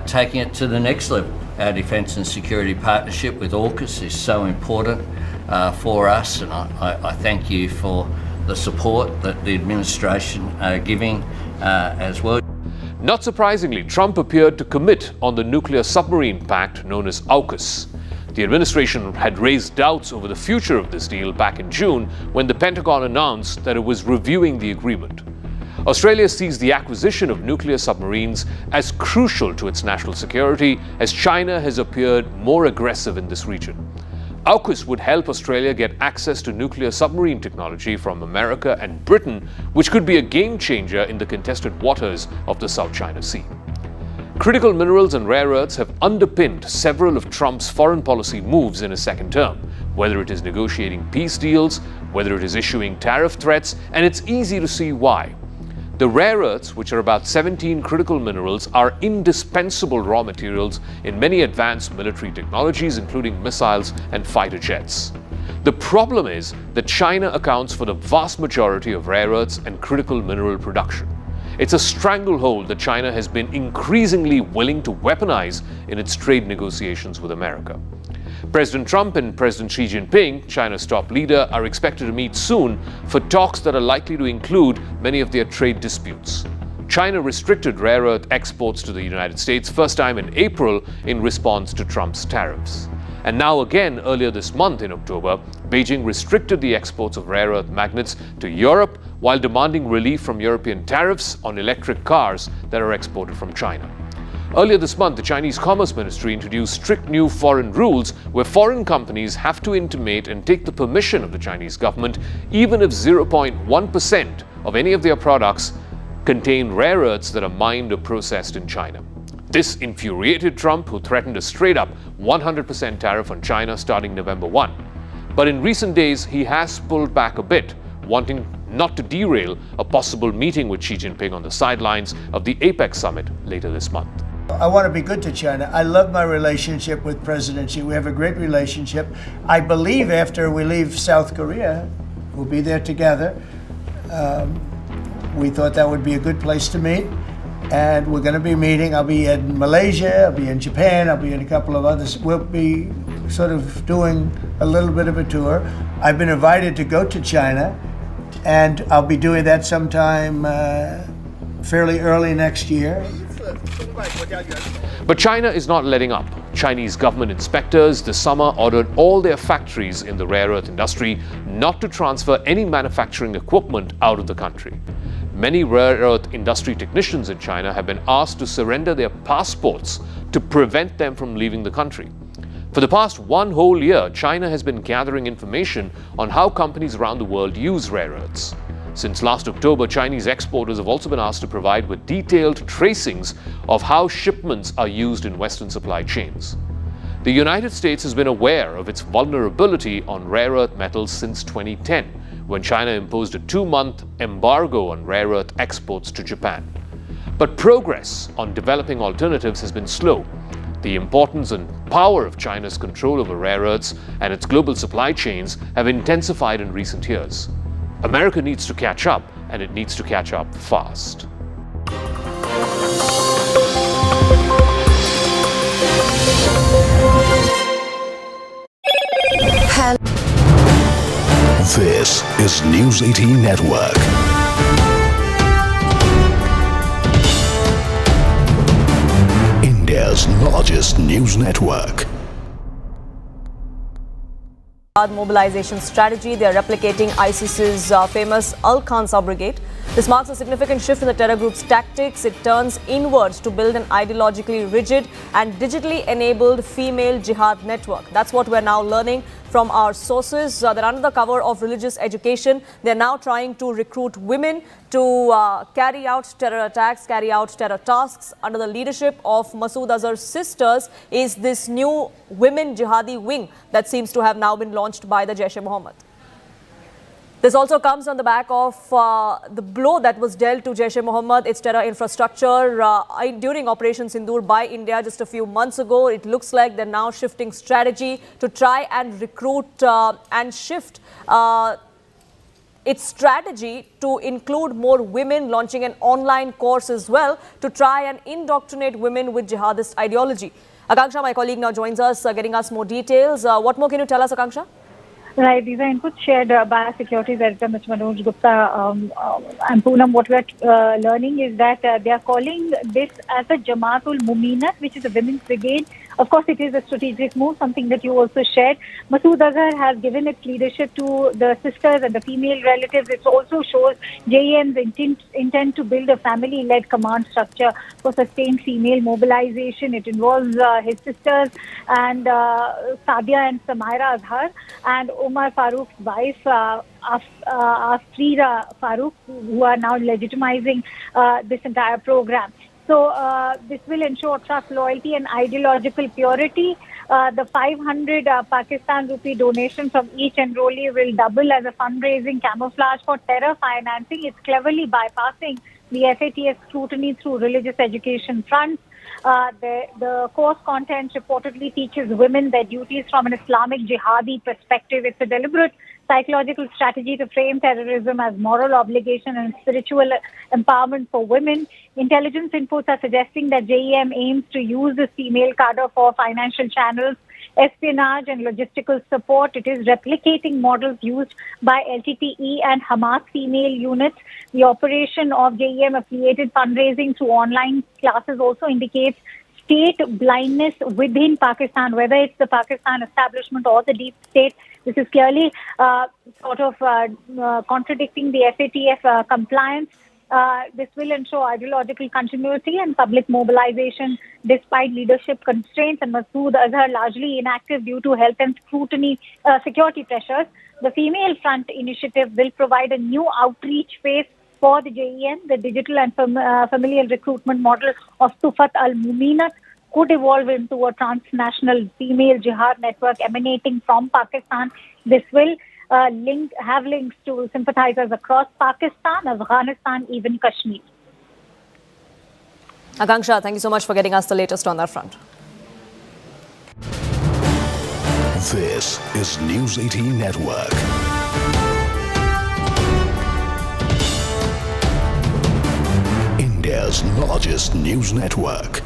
taking it to the next level. Our defence and security partnership with AUKUS is so important for us, and I thank you for the support that the administration are giving as well. Not surprisingly, Trump appeared to commit on the nuclear submarine pact known as AUKUS. The administration had raised doubts over the future of this deal back in June when the Pentagon announced that it was reviewing the agreement. Australia sees the acquisition of nuclear submarines as crucial to its national security as China has appeared more aggressive in this region. AUKUS would help Australia get access to nuclear submarine technology from America and Britain, which could be a game changer in the contested waters of the South China Sea. Critical minerals and rare earths have underpinned several of Trump's foreign policy moves in his second term, whether it is negotiating peace deals, whether it is issuing tariff threats, and it's easy to see why. The rare earths, which are about 17 critical minerals, are indispensable raw materials in many advanced military technologies, including missiles and fighter jets. The problem is that China accounts for the vast majority of rare earths and critical mineral production. It's a stranglehold that China has been increasingly willing to weaponize in its trade negotiations with America. President Trump and President Xi Jinping, China's top leader, are expected to meet soon for talks that are likely to include many of their trade disputes. China restricted rare earth exports to the United States first time in April in response to Trump's tariffs. And now again, earlier this month in October, Beijing restricted the exports of rare earth magnets to Europe while demanding relief from European tariffs on electric cars that are exported from China. Earlier this month, the Chinese Commerce Ministry introduced strict new foreign rules where foreign companies have to intimate and take the permission of the Chinese government even if 0.1% of any of their products contain rare earths that are mined or processed in China. This infuriated Trump, who threatened a straight-up 100% tariff on China starting November 1. But in recent days, he has pulled back a bit, wanting not to derail a possible meeting with Xi Jinping on the sidelines of the APEC summit later this month. I want to be good to China. I love my relationship with President Xi. We have a great relationship. I believe after we leave South Korea, we'll be there together. We thought that would be a good place to meet. And we're going to be meeting. I'll be in Malaysia, I'll be in Japan, I'll be in a couple of others. We'll be sort of doing a little bit of a tour. I've been invited to go to China, and I'll be doing that sometime fairly early next year. But China is not letting up. Chinese government inspectors this summer ordered all their factories in the rare earth industry not to transfer any manufacturing equipment out of the country. Many rare earth industry technicians in China have been asked to surrender their passports to prevent them from leaving the country. For the past one whole year, China has been gathering information on how companies around the world use rare earths. Since last October, Chinese exporters have also been asked to provide with detailed tracings of how shipments are used in Western supply chains. The United States has been aware of its vulnerability on rare earth metals since 2010, when China imposed a 2-month embargo on rare earth exports to Japan. But progress on developing alternatives has been slow. The importance and power of China's control over rare earths and its global supply chains have intensified in recent years. America needs to catch up and it needs to catch up fast. This is News 18 Network. India's largest news network. Mobilization strategy. They are replicating ISIS's famous Al-Qansah brigade. This marks a significant shift in the terror group's tactics. It turns inwards to build an ideologically rigid and digitally enabled female jihad network. That's what we're now learning from our sources. They're under the cover of religious education. They're now trying to recruit women to carry out terror attacks, carry out terror tasks. Under the leadership of Masood Azhar's sisters is this new women jihadi wing that seems to have now been launched by the Jaish-e-Mohammed. This also comes on the back of the blow that was dealt to Jaish-e-Mohammed, its terror infrastructure during Operation Sindoor by India just a few months ago. It looks like they're now shifting strategy to try and recruit and shift its strategy to include more women, launching an online course as well to try and indoctrinate women with jihadist ideology. Akanksha, my colleague, now joins us, getting us more details. What more can you tell us, Akanksha? Right, these are inputs shared by our securities editor, Mr. Manoj Gupta. And Poonam, what we are learning is that they are calling this as a Jamaatul Muminat, which is a women's brigade. Of course, it is a strategic move, something that you also shared. Masood Azhar has given its leadership to the sisters and the female relatives. It also shows JEM's intent to build a family-led command structure for sustained female mobilization. It involves his sisters and Sadia and Samaira Azhar and Omar Farooq's wife, Afrira Farooq, who are now legitimizing this entire program. So this will ensure trust, loyalty and ideological purity. The 500 Pakistan rupee donation from each enrollee will double as a fundraising camouflage for terror financing. It's cleverly bypassing the FATF scrutiny through religious education fronts. The course content reportedly teaches women their duties from an Islamic jihadi perspective. It's a deliberate psychological strategy to frame terrorism as moral obligation and spiritual empowerment for women. Intelligence inputs are suggesting that JEM aims to use this female cadre for financial channels, espionage and logistical support. It is replicating models used by LTTE and Hamas female units. The operation of JEM affiliated fundraising through online classes also indicates state blindness within Pakistan, whether it's the Pakistan establishment or the deep state. This is clearly contradicting the FATF compliance. This will ensure ideological continuity and public mobilization despite leadership constraints and Masood Azhar largely inactive due to health and scrutiny security pressures. The Female Front initiative will provide a new outreach phase for the JEM. The digital and familial recruitment model of Tufat al-Muminat could evolve into a transnational female jihad network emanating from Pakistan. This will have links to sympathizers across Pakistan, Afghanistan, even Kashmir. Akanksha, thank you so much for getting us the latest on that front. This is News 18 Network. India's largest news network.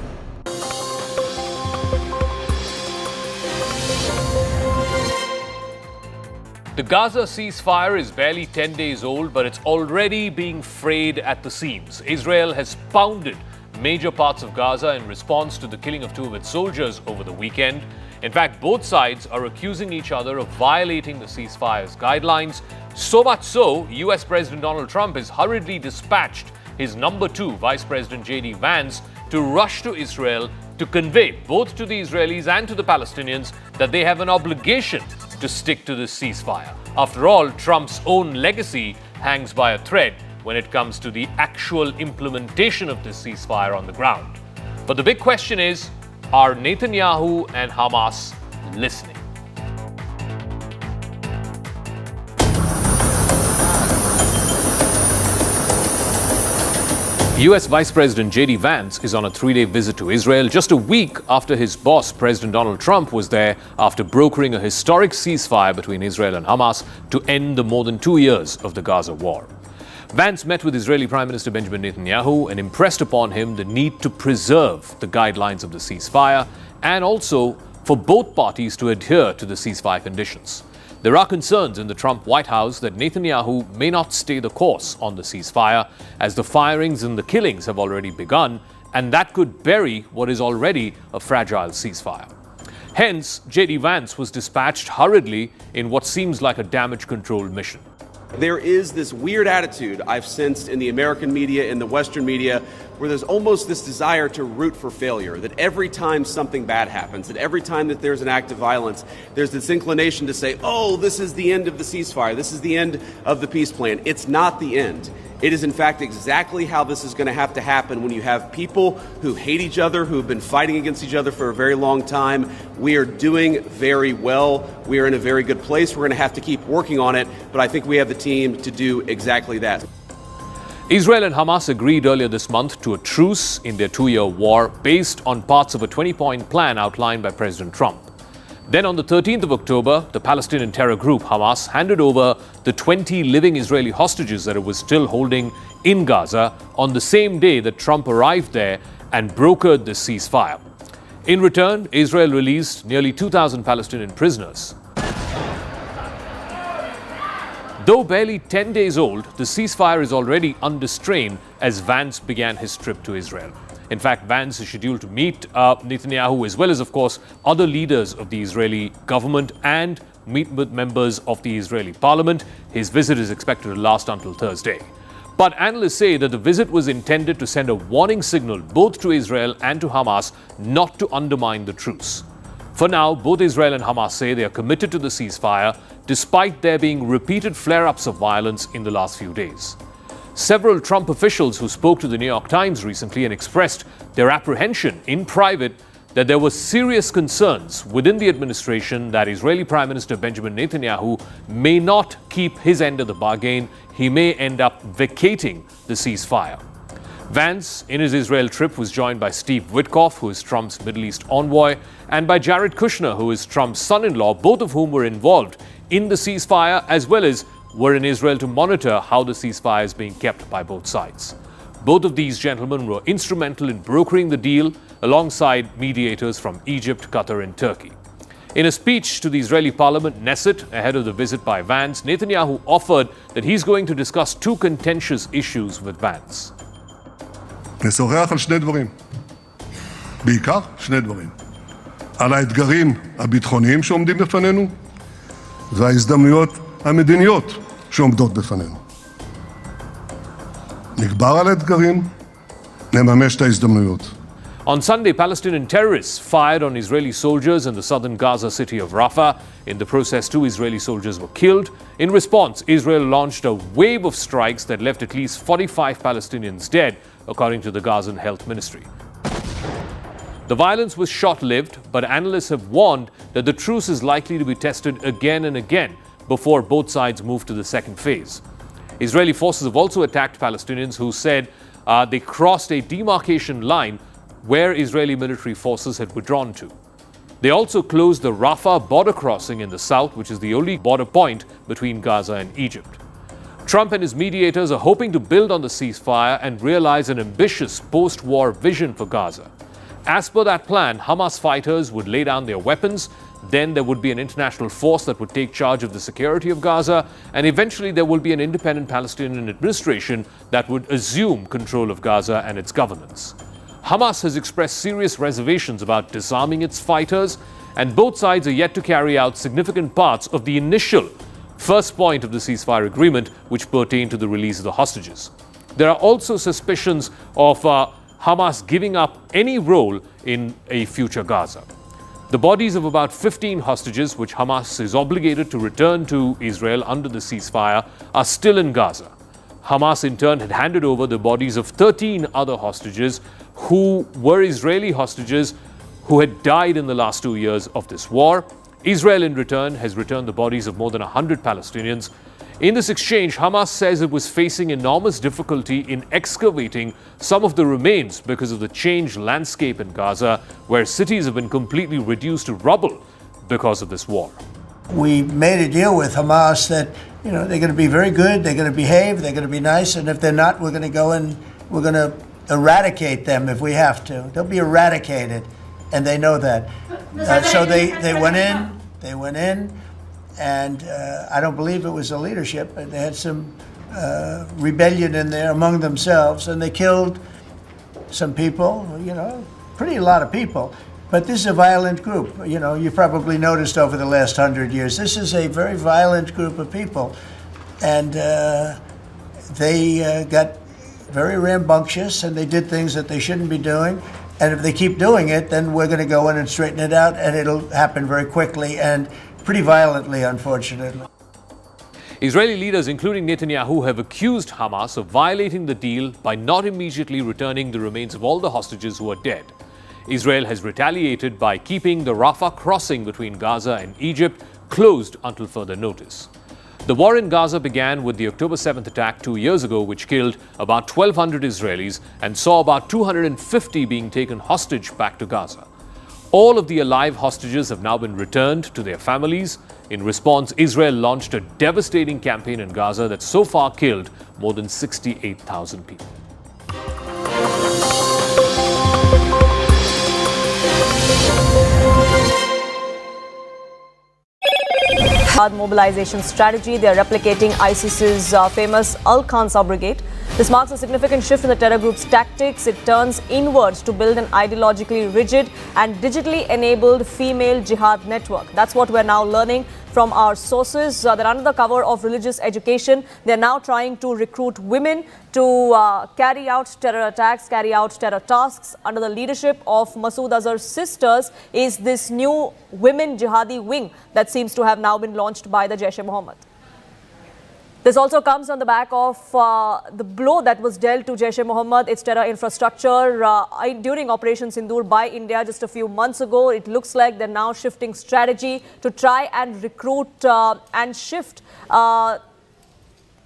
The Gaza ceasefire is barely 10 days old, but it's already being frayed at the seams. Israel has pounded major parts of Gaza in response to the killing of 2 of its soldiers over the weekend. In fact, both sides are accusing each other of violating the ceasefire's guidelines. So much so, US President Donald Trump has hurriedly dispatched his number 2, Vice President J.D. Vance, to rush to Israel to convey both to the Israelis and to the Palestinians that they have an obligation to stick to this ceasefire. After all, Trump's own legacy hangs by a thread when it comes to the actual implementation of this ceasefire on the ground. But the big question is, are Netanyahu and Hamas listening? US Vice President J.D. Vance is on a 3-day visit to Israel just a week after his boss, President Donald Trump, was there after brokering a historic ceasefire between Israel and Hamas to end the more than 2 years of the Gaza war. Vance met with Israeli Prime Minister Benjamin Netanyahu and impressed upon him the need to preserve the guidelines of the ceasefire and also for both parties to adhere to the ceasefire conditions. There are concerns in the Trump White House that Netanyahu may not stay the course on the ceasefire as the firings and the killings have already begun, and that could bury what is already a fragile ceasefire. Hence, J.D. Vance was dispatched hurriedly in what seems like a damage control mission. There is this weird attitude I've sensed in the American media, in the Western media, where there's almost this desire to root for failure, that every time something bad happens, that every time that there's an act of violence, there's this inclination to say, oh, this is the end of the ceasefire, this is the end of the peace plan. It's not the end. It is, in fact, exactly how this is going to have to happen when you have people who hate each other, who have been fighting against each other for a very long time. We are doing very well. We are in a very good place. We're going to have to keep working on it, but I think we have the team to do exactly that. Israel and Hamas agreed earlier this month to a truce in their 2-year war based on parts of a 20-point plan outlined by President Trump. Then on the 13th of October, the Palestinian terror group Hamas handed over the 20 living Israeli hostages that it was still holding in Gaza on the same day that Trump arrived there and brokered the ceasefire. In return, Israel released nearly 2,000 Palestinian prisoners. Though barely 10 days old, the ceasefire is already under strain as Vance began his trip to Israel. In fact, Vance is scheduled to meet Netanyahu as well as, of course, other leaders of the Israeli government and meet with members of the Israeli parliament. His visit is expected to last until Thursday. But analysts say that the visit was intended to send a warning signal both to Israel and to Hamas not to undermine the truce. For now, both Israel and Hamas say they are committed to the ceasefire despite there being repeated flare-ups of violence in the last few days. Several Trump officials who spoke to the New York Times recently and expressed their apprehension in private that there were serious concerns within the administration that Israeli Prime Minister Benjamin Netanyahu may not keep his end of the bargain. He may end up vacating the ceasefire. Vance, in his Israel trip, was joined by Steve Witkoff, who is Trump's Middle East envoy, and by Jared Kushner, who is Trump's son-in-law, both of whom were involved in the ceasefire as well as were in Israel to monitor how the ceasefire is being kept by both sides. Both of these gentlemen were instrumental in brokering the deal alongside mediators from Egypt, Qatar and Turkey. In a speech to the Israeli parliament, Knesset, ahead of the visit by Vance, Netanyahu offered that he's going to discuss two contentious issues with Vance. נשוחח על שני דברים, בעיקר שני דברים, על האתגרים הביטחוניים שעומדים בפנינו וההזדמנויות המדיניות שעומדות בפנינו. נגבר על האתגרים, נממש את ההזדמנויות. On Sunday, Palestinian terrorists fired on Israeli soldiers in the southern Gaza city of Rafah. In the process, 2 Israeli soldiers were killed. In response, Israel launched a wave of strikes that left at least 45 Palestinians dead, according to the Gazan Health Ministry. The violence was short-lived, but analysts have warned that the truce is likely to be tested again and again before both sides move to the second phase. Israeli forces have also attacked Palestinians who said they crossed a demarcation line where Israeli military forces had withdrawn to. They also closed the Rafah border crossing in the south, which is the only border point between Gaza and Egypt. Trump and his mediators are hoping to build on the ceasefire and realize an ambitious post-war vision for Gaza. As per that plan, Hamas fighters would lay down their weapons, then there would be an international force that would take charge of the security of Gaza, and eventually there will be an independent Palestinian administration that would assume control of Gaza and its governance. Hamas has expressed serious reservations about disarming its fighters, and both sides are yet to carry out significant parts of the initial first point of the ceasefire agreement, which pertained to the release of the hostages. There are also suspicions of Hamas giving up any role in a future Gaza. The bodies of about 15 hostages, which Hamas is obligated to return to Israel under the ceasefire, are still in Gaza. Hamas in turn had handed over the bodies of 13 other hostages who were Israeli hostages who had died in the last 2 years of this war. Israel in return has returned the bodies of more than 100 Palestinians. In this exchange, Hamas says it was facing enormous difficulty in excavating some of the remains because of the changed landscape in Gaza, where cities have been completely reduced to rubble because of this war. We made a deal with Hamas that, you know, they're going to be very good, they're going to behave, they're going to be nice, and if they're not, we're going to go and we're going to eradicate them if we have to. They'll be eradicated, and they know that. So they went in, and I don't believe it was the leadership, but they had some rebellion in there among themselves, and they killed some people, you know, a lot of people. But this is a violent group. You know, you probably noticed over the last 100 years, this is a very violent group of people. And they got very rambunctious, and they did things that they shouldn't be doing. And if they keep doing it, then we're going to go in and straighten it out, and it'll happen very quickly and pretty violently, unfortunately. Israeli leaders, including Netanyahu, have accused Hamas of violating the deal by not immediately returning the remains of all the hostages who are dead. Israel has retaliated by keeping the Rafah crossing between Gaza and Egypt closed until further notice. The war in Gaza began with the October 7th attack 2 years ago, which killed about 1,200 Israelis and saw about 250 being taken hostage back to Gaza. All of the alive hostages have now been returned to their families. In response, Israel launched a devastating campaign in Gaza that so far killed more than 68,000 people. Mobilization strategy. They are replicating ISIS's famous Al-Qaeda brigade. This marks a significant shift in the terror group's tactics. It turns inwards to build an ideologically rigid and digitally enabled female jihad network. That's what we're now learning from our sources. They're under the cover of religious education. They're now trying to recruit women to carry out terror attacks, carry out terror tasks. Under the leadership of Masood Azhar's sisters is this new women jihadi wing that seems to have now been launched by the Jaish-e-Mohammed. This also comes on the back of the blow that was dealt to Jaish-e-Mohammed, its terror infrastructure, during Operation Sindoor by India just a few months ago. It looks like they're now shifting strategy to try and recruit and shift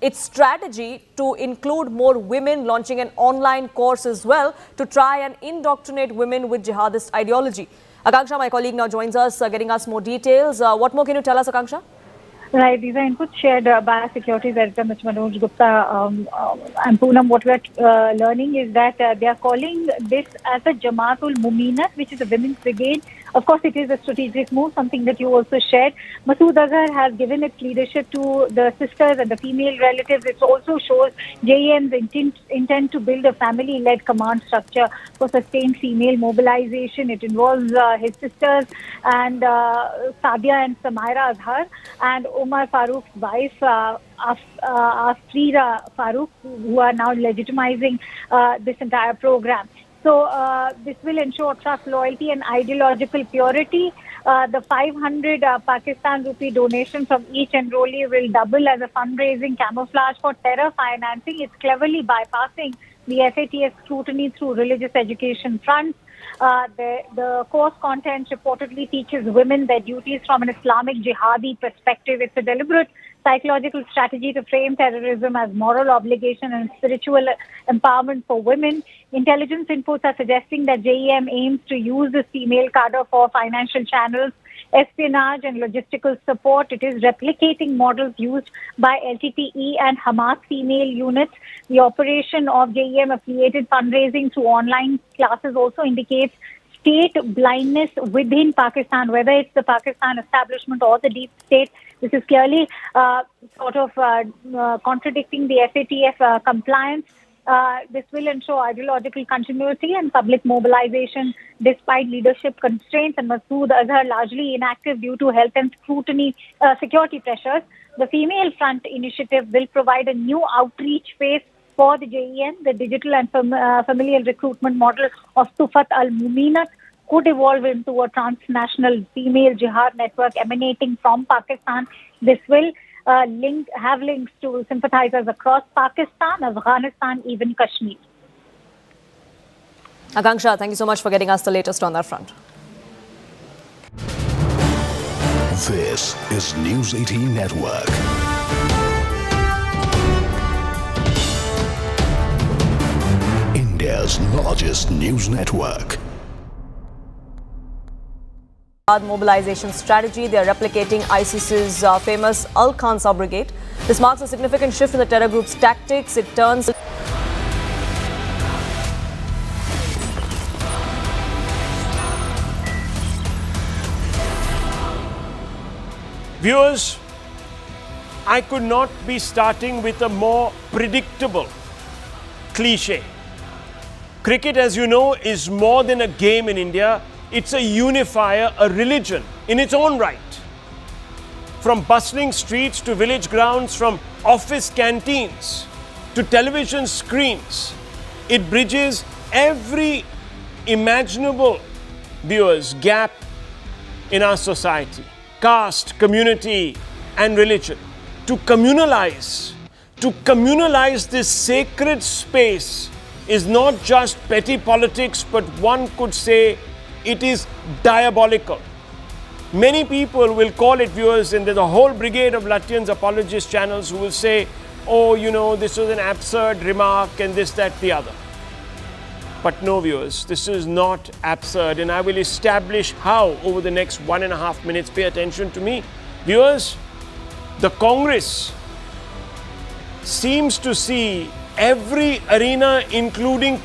its strategy to include more women, launching an online course as well to try and indoctrinate women with jihadist ideology. Akanksha, my colleague, now joins us, getting us more details. What more can you tell us, Akanksha? Right, these are inputs shared by our securities editor, Mr. Manoj Gupta and Poonam. What we are learning is that they are calling this as a Jamaatul Muminat, which is a women's brigade. Of course, it is a strategic move, something that you also shared. Masood Azhar has given its leadership to the sisters and the female relatives. It also shows JEM's intent to build a family-led command structure for sustained female mobilization. It involves his sisters and Sadia and Samaira Azhar and Omar Farouk's wife, Afrira Farouk, who are now legitimizing this entire program. So this will ensure trust, loyalty and ideological purity. The 500 Pakistan rupee donation from each enrollee will double as a fundraising camouflage for terror financing. It's cleverly bypassing the FATF scrutiny through religious education fronts. The course content reportedly teaches women their duties from an Islamic jihadi perspective. It's a deliberate psychological strategy to frame terrorism as moral obligation and spiritual empowerment for women. Intelligence inputs are suggesting that JEM aims to use this female cadre for financial channels, espionage and logistical support. It is replicating models used by LTTE and Hamas female units. The operation of JEM-affiliated fundraising through online classes also indicates state blindness within Pakistan, whether it's the Pakistan establishment or the deep state. This is clearly contradicting the FATF compliance. This will ensure ideological continuity and public mobilization despite leadership constraints and Masood Azhar largely inactive due to health and scrutiny, security pressures. The Female Front initiative will provide a new outreach phase for the JEM. The digital and familial recruitment model of Tufat al-Muminat could evolve into a transnational female jihad network emanating from Pakistan. This will have links to sympathizers across Pakistan, Afghanistan, even Kashmir. Akanksha, thank you so much for getting us the latest on that front. This is News 18 Network. India's largest news network. Mobilization strategy. They are replicating ISIS's famous Al-Qaeda brigade. This marks a significant shift in the terror group's tactics. It turns Viewers, I could not be starting with a more predictable cliche. Cricket, as you know, is more than a game in India. It's a unifier, a religion in its own right. From bustling streets to village grounds, from office canteens to television screens, it bridges every imaginable, viewers, gap in our society. Caste, community and religion. To communalize this sacred space is not just petty politics, but one could say it is diabolical. Many people will call it, viewers, and there's a whole brigade of Lutyens apologist channels who will say, oh, you know, this was an absurd remark and this, that, the other. But no, viewers, this is not absurd, and I will establish how over the next 1.5 minutes. Pay attention to me. Viewers, the Congress seems to see every arena, including